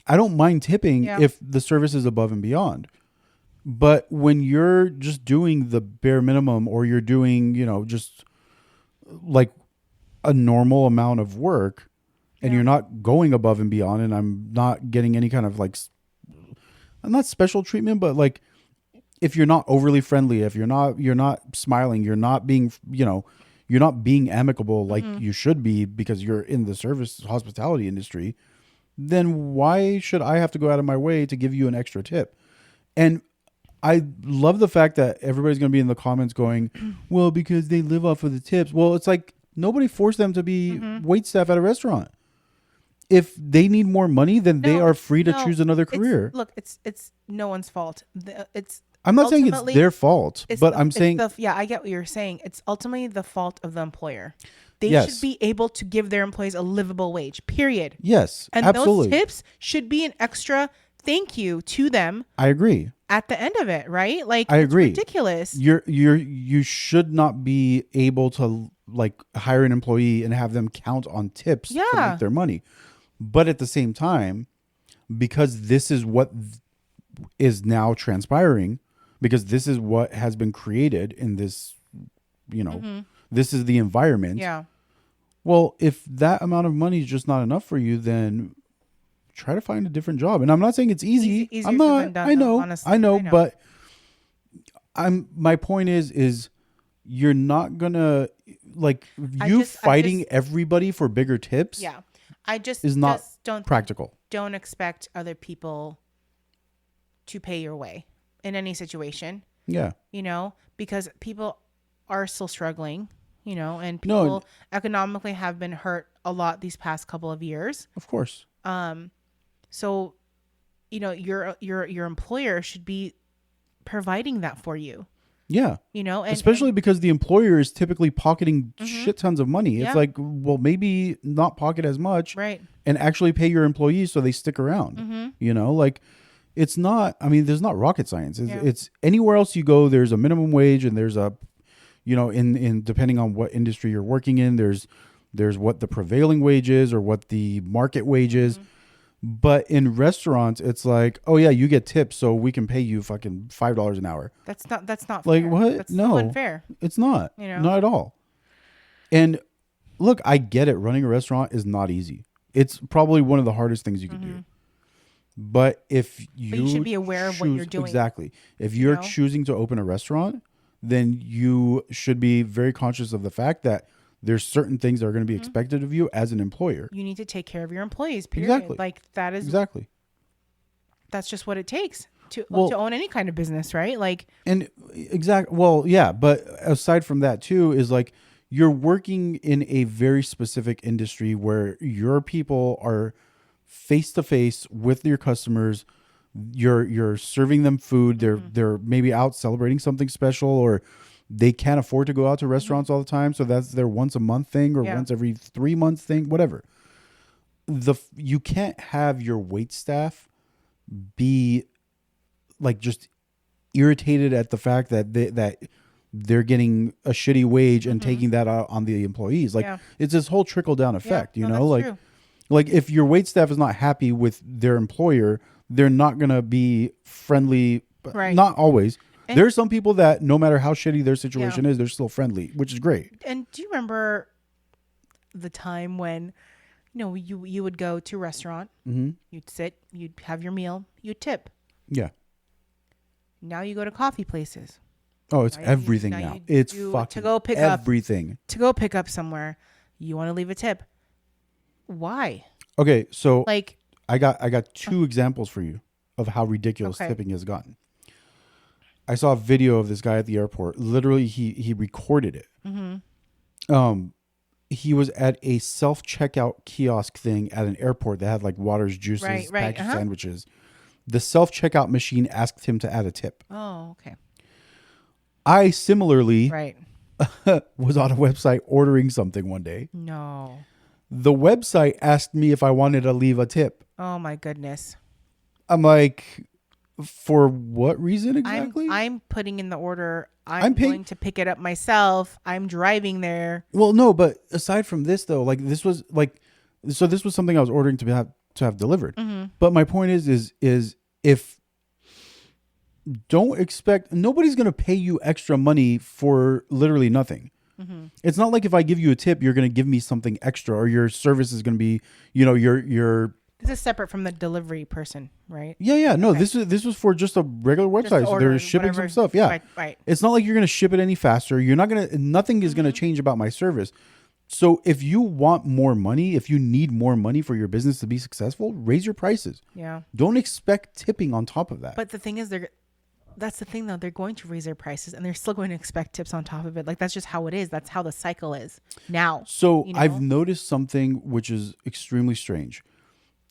Speaker 2: I don't mind tipping if the service is above and beyond. But when you're just doing the bare minimum, or you're doing, you know, just like a normal amount of work, and you're not going above and beyond, and I'm not getting any kind of like, not special treatment, but like, if you're not overly friendly, if you're not smiling, you're not being, you know, you're not being amicable like you should be because you're in the service hospitality industry, then why should I have to go out of my way to give you an extra tip? And I love the fact that everybody's going to be in the comments going, well, because they live off of the tips. Well, it's like nobody forced them to be wait staff at a restaurant. If they need more money, then they are free to choose another career.
Speaker 3: It's no one's fault.
Speaker 2: I'm not saying it's their fault, but I'm saying...
Speaker 3: I get what you're saying. It's ultimately the fault of the employer. They should be able to give their employees a livable wage, period.
Speaker 2: Yes,
Speaker 3: and
Speaker 2: absolutely.
Speaker 3: those tips should be an extra thank you to them.
Speaker 2: I agree.
Speaker 3: At the end of it, right? Like,
Speaker 2: I agree.
Speaker 3: It's ridiculous.
Speaker 2: You should not be able to like hire an employee and have them count on tips to make their money. But at the same time, because this is what is now transpiring, because this is what has been created in this, you know, this is the environment.
Speaker 3: Yeah.
Speaker 2: Well, if that amount of money is just not enough for you, then try to find a different job. And I'm not saying it's easy.
Speaker 3: Easier
Speaker 2: I'm not.
Speaker 3: said than done,
Speaker 2: I know.
Speaker 3: though, honestly.
Speaker 2: I know. But my point is you're not gonna like fighting everybody for bigger tips.
Speaker 3: Yeah. I just
Speaker 2: don't practical.
Speaker 3: Don't expect other people to pay your way in any situation.
Speaker 2: Yeah.
Speaker 3: You know, because people are still struggling, you know, and people economically have been hurt a lot these past couple of years.
Speaker 2: Of course.
Speaker 3: So, you know, your employer should be providing that for you.
Speaker 2: Yeah.
Speaker 3: You know,
Speaker 2: especially because the employer is typically pocketing shit tons of money. It's like, well, maybe not pocket as much.
Speaker 3: Right.
Speaker 2: And actually pay your employees so they stick around. You know, like it's not, I mean, there's not rocket science. It's anywhere else you go, there's a minimum wage, and there's a, you know, in depending on what industry you're working in, there's what the prevailing wage is or what the market wage is. But in restaurants, it's like, oh yeah, you get tips, so we can pay you fucking $5 an hour.
Speaker 3: That's not
Speaker 2: like
Speaker 3: fair.
Speaker 2: what?
Speaker 3: That's
Speaker 2: no,
Speaker 3: so unfair.
Speaker 2: It's not.
Speaker 3: You know?
Speaker 2: Not at all. And look, I get it. Running a restaurant is not easy. It's probably one of the hardest things you can do. But if you
Speaker 3: should be aware of what you're doing.
Speaker 2: Exactly. If you're choosing to open a restaurant, then you should be very conscious of the fact that there's certain things that are going to be expected of you as an employer.
Speaker 3: You need to take care of your employees, period.
Speaker 2: Exactly.
Speaker 3: Like that is that's just what it takes to own any kind of business, right? Like,
Speaker 2: and well, yeah, but aside from that too is like you're working in a very specific industry where your people are face to face with your customers. You're serving them food. They're maybe out celebrating something special, or they can't afford to go out to restaurants all the time, so that's their once a month thing or once every 3 months thing, whatever. You can't have your wait staff be like just irritated at the fact that they're getting a shitty wage and taking that out on the employees. Like it's this whole trickle down effect, you know, like true. Like if your wait staff is not happy with their employer, they're not going to be friendly,
Speaker 3: right.
Speaker 2: Not always. There's some people that no matter how shitty their situation is, they're still friendly, which is great.
Speaker 3: And do you remember the time when you would go to a restaurant, you'd sit, you'd have your meal, you'd tip.
Speaker 2: Yeah.
Speaker 3: Now you go to coffee places.
Speaker 2: Oh, it's
Speaker 3: Now
Speaker 2: everything
Speaker 3: now
Speaker 2: now.
Speaker 3: you
Speaker 2: It's
Speaker 3: do
Speaker 2: fucking
Speaker 3: to go pick
Speaker 2: everything.
Speaker 3: To go pick up somewhere, you want to leave a tip. Why?
Speaker 2: Okay, so
Speaker 3: Like,
Speaker 2: I got two examples for you of how ridiculous
Speaker 3: Okay.
Speaker 2: tipping has gotten. I saw a video of this guy at the airport. Literally, he recorded it. He was at a self checkout kiosk thing at an airport that had like waters, juices,
Speaker 3: Right,
Speaker 2: packaged
Speaker 3: uh-huh.
Speaker 2: sandwiches. The self checkout machine asked him to add a tip.
Speaker 3: oh, okay.
Speaker 2: I similarly
Speaker 3: Right.
Speaker 2: was on a website ordering something one day.
Speaker 3: No.
Speaker 2: The website asked me if I wanted to leave a tip.
Speaker 3: Oh my goodness.
Speaker 2: I'm like, for what reason exactly?
Speaker 3: I'm putting in the order.
Speaker 2: I'm
Speaker 3: I'm
Speaker 2: paying-
Speaker 3: going to pick it up myself. I'm driving there.
Speaker 2: Well, no, but aside from this though, like this was something I was ordering to have delivered. But my point is if don't expect nobody's going to pay you extra money for literally nothing. It's not like if I give you a tip, you're going to give me something extra, or your service is going to be, your
Speaker 3: This is separate from the delivery person, right?
Speaker 2: yeah. No, this was for just a regular website. So
Speaker 3: order,
Speaker 2: they're shipping
Speaker 3: whatever.
Speaker 2: some stuff. Yeah.
Speaker 3: Right.
Speaker 2: It's not like you're going to ship it any faster. You're not going to, nothing is going to change about my service. So if you want more money, if you need more money for your business to be successful, raise your prices.
Speaker 3: Yeah.
Speaker 2: Don't expect tipping on top of that.
Speaker 3: But the thing is, that's the thing though. They're going to raise their prices, and they're still going to expect tips on top of it. Like that's just how it is. That's how the cycle is now.
Speaker 2: So
Speaker 3: you know?
Speaker 2: I've noticed something which is extremely strange.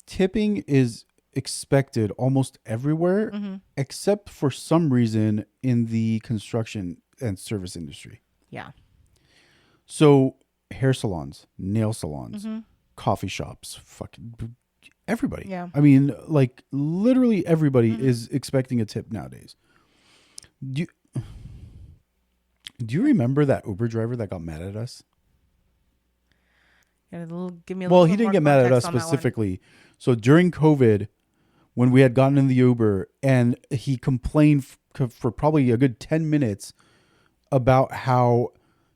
Speaker 2: Tipping is expected almost everywhere, except for some reason in the construction and service industry.
Speaker 3: Yeah.
Speaker 2: So hair salons, nail salons, coffee shops, fucking everybody.
Speaker 3: Yeah.
Speaker 2: I mean, like literally everybody is expecting a tip nowadays. Do you remember that Uber driver that got mad at us?
Speaker 3: Give me a
Speaker 2: Well,
Speaker 3: little
Speaker 2: he
Speaker 3: bit
Speaker 2: didn't
Speaker 3: more
Speaker 2: get mad at us
Speaker 3: context on that one.
Speaker 2: specifically. So during COVID, when we had gotten in the Uber, and he complained for probably a good 10 minutes about how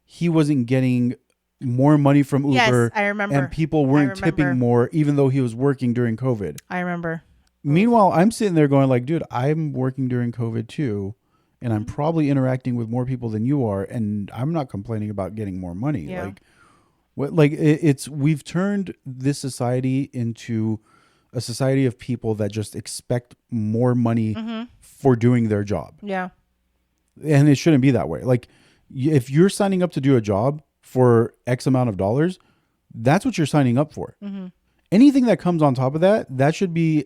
Speaker 2: he wasn't getting more money from Uber.
Speaker 3: Yes, I remember.
Speaker 2: And people weren't tipping
Speaker 3: remember.
Speaker 2: more, even though he was working during COVID.
Speaker 3: I remember.
Speaker 2: Meanwhile, I'm sitting there going like, dude, I'm working during COVID too. And I'm probably interacting with more people than you are. And I'm not complaining about getting more money.
Speaker 3: Yeah.
Speaker 2: We've turned this society into a society of people that just expect more money for doing their job.
Speaker 3: Yeah.
Speaker 2: And it shouldn't be that way. Like if you're signing up to do a job for X amount of dollars, that's what you're signing up for. Anything that comes on top of that should be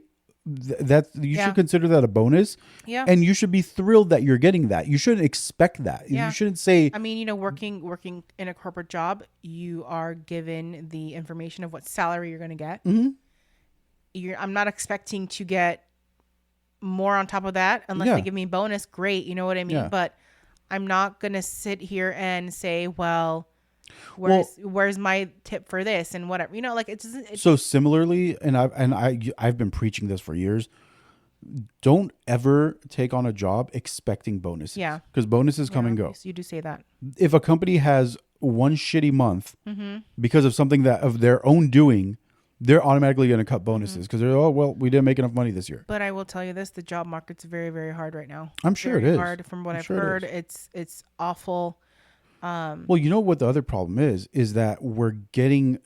Speaker 2: you
Speaker 3: Yeah.
Speaker 2: should consider that a bonus.
Speaker 3: Yeah.
Speaker 2: And you should be thrilled that you're getting that. You shouldn't expect that.
Speaker 3: Yeah.
Speaker 2: You shouldn't say,
Speaker 3: I mean, working in a corporate job, you are given the information of what salary you're going to get. I'm not expecting to get more on top of that unless
Speaker 2: Yeah.
Speaker 3: they give me a bonus. Great, you know what I mean.
Speaker 2: Yeah.
Speaker 3: But I'm not going to sit here and say, well, where's my tip for this and whatever. You know, like it's
Speaker 2: so similarly, and I've been preaching this for years. Don't ever take on a job expecting bonuses.
Speaker 3: Yeah.
Speaker 2: Because bonuses come and go.
Speaker 3: You do say that.
Speaker 2: If a company has one shitty month
Speaker 3: Mm-hmm.
Speaker 2: because of something that of their own doing, they're automatically going to cut bonuses because they're we didn't make enough money this year.
Speaker 3: But I will tell you this: the job market's very, very hard right now.
Speaker 2: I'm sure
Speaker 3: Very
Speaker 2: it is.
Speaker 3: hard from what
Speaker 2: I'm
Speaker 3: I've
Speaker 2: sure it
Speaker 3: heard.
Speaker 2: is.
Speaker 3: It's awful.
Speaker 2: Well, you know what the other problem is that we're getting,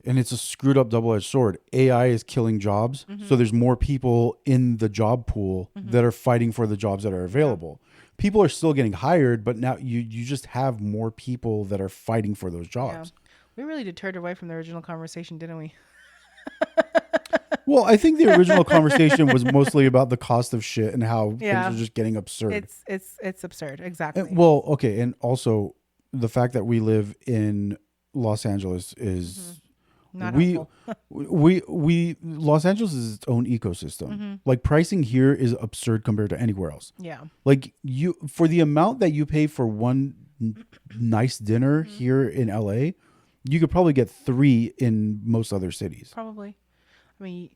Speaker 2: and it's a screwed up double-edged sword. AI is killing jobs. So there's more people in the job pool that are fighting for the jobs that are available. People are still getting hired, but now you just have more people that are fighting for those jobs.
Speaker 3: We really deterred away from the original conversation, didn't we?
Speaker 2: Well, I think the original conversation was mostly about the cost of shit and how
Speaker 3: Yeah.
Speaker 2: things are just getting absurd.
Speaker 3: It's absurd. Exactly.
Speaker 2: Well, okay, and also the fact that we live in Los Angeles is
Speaker 3: Not
Speaker 2: we
Speaker 3: helpful.
Speaker 2: we Los Angeles is its own ecosystem. Like pricing here is absurd compared to anywhere else.
Speaker 3: Yeah.
Speaker 2: Like you for the amount that you pay for one nice dinner here in LA, you could probably get 3 in most other cities.
Speaker 3: Probably. I mean,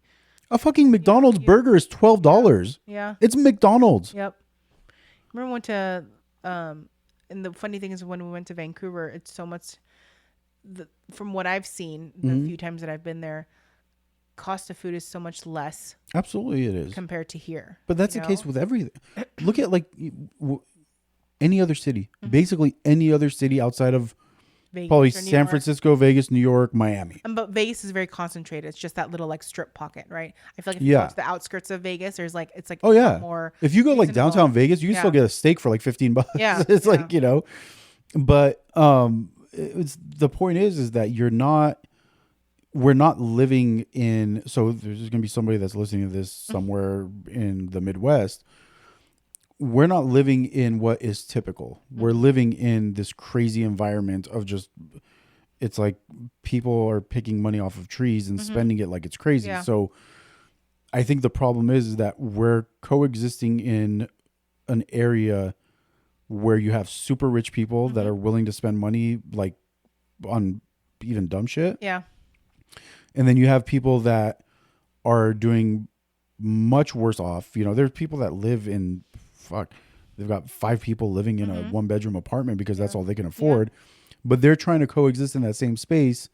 Speaker 2: A fucking McDonald's burger is $12.
Speaker 3: yeah.
Speaker 2: It's McDonald's.
Speaker 3: Yep. Remember we went to and the funny thing is when we went to Vancouver, it's so much from what I've seen, the few times that I've been there, cost of food is so much less
Speaker 2: Absolutely, it is.
Speaker 3: compared to here.
Speaker 2: But that's the case with everything. Look at like any other city, basically any other city outside of
Speaker 3: Vegas
Speaker 2: probably
Speaker 3: or New
Speaker 2: San
Speaker 3: York.
Speaker 2: Francisco, Vegas, New York, Miami.
Speaker 3: But Vegas is very concentrated. It's just that little like strip pocket, right? I feel like if you go to the outskirts of Vegas, there's like it's like
Speaker 2: Oh yeah.
Speaker 3: more.
Speaker 2: If you go like
Speaker 3: reasonable.
Speaker 2: downtown Vegas, you can still get a steak for like $15.
Speaker 3: Yeah,
Speaker 2: It's
Speaker 3: yeah.
Speaker 2: like, you know, but it's the point is that we're not living in, so there's going to be somebody that's listening to this somewhere in the Midwest. We're not living in what is typical. We're living in this crazy environment of just, it's like people are picking money off of trees and spending it like it's crazy.
Speaker 3: Yeah.
Speaker 2: So I think the problem is that we're coexisting in an area where you have super rich people that are willing to spend money like on even dumb shit.
Speaker 3: Yeah.
Speaker 2: And then you have people that are doing much worse off. You know, there's people that live in, they've got 5 people living in a 1-bedroom apartment because that's all they can afford. But they're trying to coexist in that same space,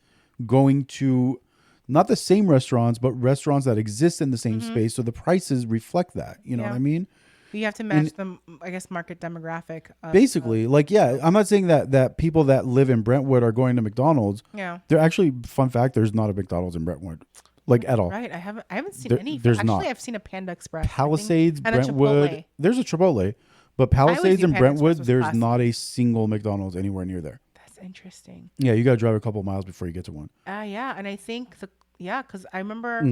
Speaker 2: going to not the same restaurants, but restaurants that exist in the same space. So the prices reflect that. You know what I mean?
Speaker 3: You have to match the, I guess, market demographic.
Speaker 2: Basically, like, yeah, I'm not saying that people that live in Brentwood are going to McDonald's.
Speaker 3: Yeah.
Speaker 2: They're actually, fun fact, there's not a McDonald's in Brentwood, like at all.
Speaker 3: Right. I haven't seen any.
Speaker 2: There's
Speaker 3: Actually,
Speaker 2: not.
Speaker 3: I've seen a Panda Express. I think,
Speaker 2: Palisades,
Speaker 3: and a
Speaker 2: Brentwood.
Speaker 3: Chipotle.
Speaker 2: There's a Chipotle, but Palisades
Speaker 3: knew
Speaker 2: and
Speaker 3: Panda
Speaker 2: Brentwood,
Speaker 3: Express was
Speaker 2: there's
Speaker 3: classy.
Speaker 2: not a single McDonald's anywhere near there.
Speaker 3: That's interesting.
Speaker 2: Yeah, you got to drive a couple miles before you get to one.
Speaker 3: Yeah, and I think because I remember.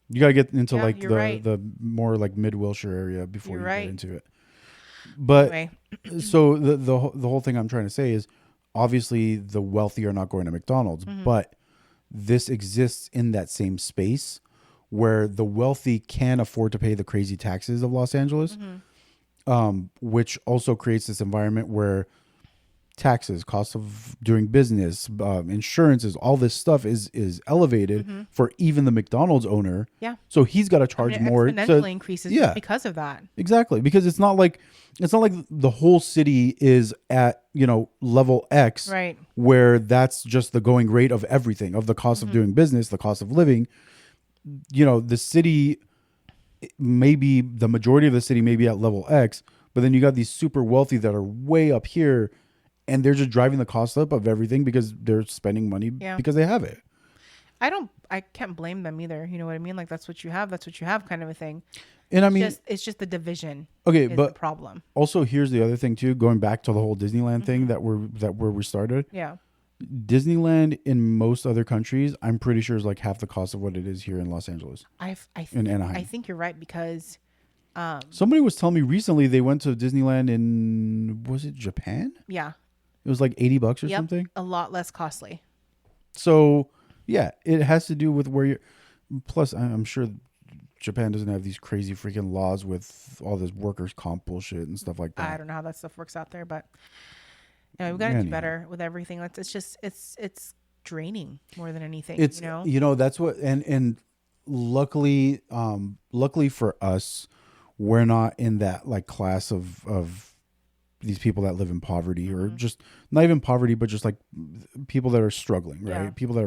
Speaker 2: You got to get into
Speaker 3: Yeah,
Speaker 2: like
Speaker 3: you're right.
Speaker 2: the more like mid Wilshire area before
Speaker 3: You're
Speaker 2: you
Speaker 3: right.
Speaker 2: get into it. But
Speaker 3: Anyway.
Speaker 2: so the whole thing I'm trying to say is obviously the wealthy are not going to McDonald's, but this exists in that same space where the wealthy can afford to pay the crazy taxes of Los Angeles, which also creates this environment where taxes, cost of doing business, insurances, all this stuff is elevated for even the McDonald's owner.
Speaker 3: Yeah.
Speaker 2: So he's got to charge
Speaker 3: It
Speaker 2: more.
Speaker 3: exponentially increases just because of that.
Speaker 2: Exactly, because it's not like the whole city is at, you know, level X,
Speaker 3: Right.
Speaker 2: where that's just the going rate of everything, of the cost of doing business, the cost of living. You know, the city, maybe the majority of the city may be at level X, but then you got these super wealthy that are way up here, and they're just driving the cost up of everything because they're spending money because they have it.
Speaker 3: I can't blame them either. You know what I mean? Like that's what you have kind of a thing.
Speaker 2: And I mean,
Speaker 3: it's just the division.
Speaker 2: okay,
Speaker 3: is
Speaker 2: but
Speaker 3: the problem.
Speaker 2: Also, here's the other thing too. Going back to the whole Disneyland thing that where we started.
Speaker 3: Yeah.
Speaker 2: Disneyland in most other countries, I'm pretty sure is like half the cost of what it is here in Los Angeles. In Anaheim.
Speaker 3: I think you're right because
Speaker 2: Somebody was telling me recently they went to Disneyland in, was it Japan?
Speaker 3: yeah.
Speaker 2: It was like $80 or
Speaker 3: Yep,
Speaker 2: something.
Speaker 3: a lot less costly.
Speaker 2: So yeah, it has to do with where you're. Plus, I'm sure Japan doesn't have these crazy freaking laws with all this workers' comp bullshit and stuff like that.
Speaker 3: I don't know how that stuff works out there, but we got to do better with everything. It's draining more than anything.
Speaker 2: It's that's what and luckily for us, we're not in that like class of these people that live in poverty or just not even poverty, but just like people that are struggling, right?
Speaker 3: Yeah.
Speaker 2: People that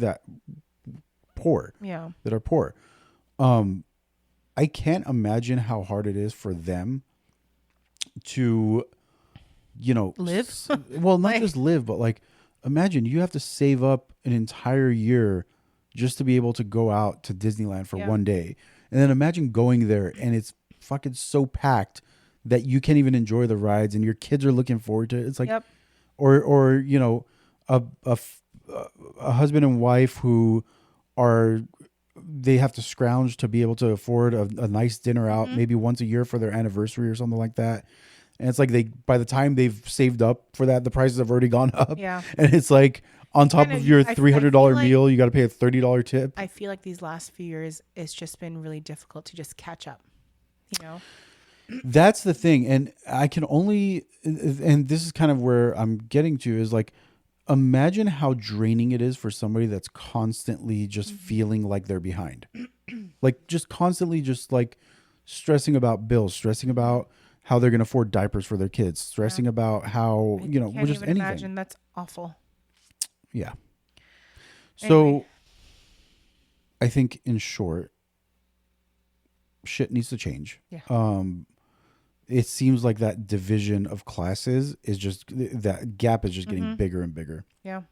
Speaker 2: are poor.
Speaker 3: Yeah.
Speaker 2: That are poor. I can't imagine how hard it is for them to,
Speaker 3: live.
Speaker 2: Well, not just live, but like imagine you have to save up an entire year just to be able to go out to Disneyland for one day. And then imagine going there and it's fucking so packed that you can't even enjoy the rides and your kids are looking forward to it. It's like, or a husband and wife who they have to scrounge to be able to afford a nice dinner out maybe once a year for their anniversary or something like that. And it's like by the time they've saved up for that, the prices have already gone up.
Speaker 3: Yeah.
Speaker 2: And it's like on top of your $300 meal, you got to pay a $30 tip.
Speaker 3: I feel like these last few years, it's just been really difficult to just catch up,
Speaker 2: That's the thing. And I can only, and this is kind of where I'm getting to is like, imagine how draining it is for somebody that's constantly just feeling like they're behind. Like just constantly just like stressing about bills, stressing about how they're going to afford diapers for their kids, stressing about how,
Speaker 3: I can't
Speaker 2: just
Speaker 3: even
Speaker 2: anything.
Speaker 3: imagine. That's awful.
Speaker 2: Yeah. So
Speaker 3: Anyway.
Speaker 2: I think in short, shit needs to change.
Speaker 3: Yeah.
Speaker 2: It seems like that division of classes is just, that gap is just getting bigger and bigger.
Speaker 3: Yeah.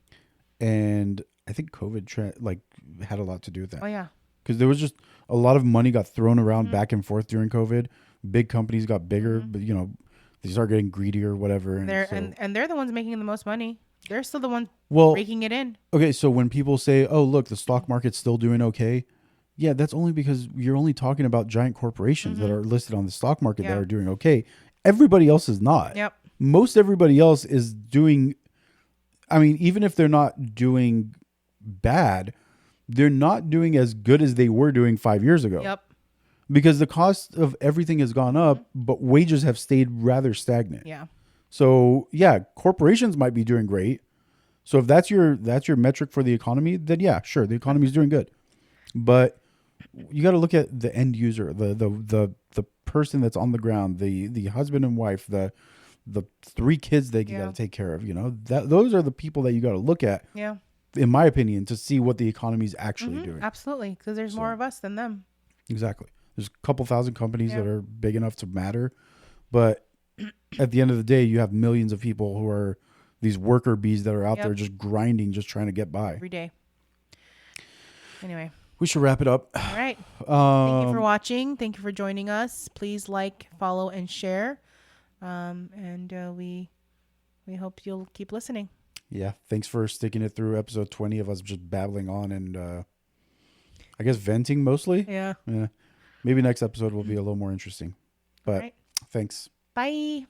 Speaker 2: And I think COVID had a lot to do with that.
Speaker 3: Oh yeah.
Speaker 2: Because there was just a lot of money got thrown around back and forth during COVID. Big companies got bigger, but they start getting greedy or whatever. And
Speaker 3: They're the ones making the most money. They're still the ones
Speaker 2: well,
Speaker 3: raking it in.
Speaker 2: okay, so when people say, "Oh, look, the stock market's still doing okay," yeah, that's only because you're only talking about giant corporations that are listed on the stock market that
Speaker 3: Yeah.
Speaker 2: are doing okay. Everybody else is not.
Speaker 3: Yep.
Speaker 2: Most everybody else is doing. I mean, even if they're not doing bad, they're not doing as good as they were doing 5 years ago.
Speaker 3: Yep.
Speaker 2: Because the cost of everything has gone up, but wages have stayed rather stagnant.
Speaker 3: Yeah.
Speaker 2: So yeah, corporations might be doing great. So if that's your metric for the economy, then yeah, sure, the economy is doing good. But you got to look at the end user, the person that's on the ground, the husband and wife, the 3 kids they got to take care of. Those are the people that you got to look at.
Speaker 3: Yeah.
Speaker 2: In my opinion, to see what the economy is actually doing.
Speaker 3: Absolutely, because there's more of us than them.
Speaker 2: Exactly. There's a couple thousand companies that are big enough to matter, but at the end of the day, you have millions of people who are these worker bees that are out there just grinding, just trying to get by.
Speaker 3: Every day. Anyway.
Speaker 2: We should wrap it up.
Speaker 3: All right. Thank you for watching. Thank you for joining us. Please like, follow, and share. And we hope you'll keep listening.
Speaker 2: Yeah. Thanks for sticking it through episode 20 of us just babbling on and I guess venting mostly.
Speaker 3: Yeah.
Speaker 2: Maybe next episode will be a little more interesting. But thanks.
Speaker 3: Bye.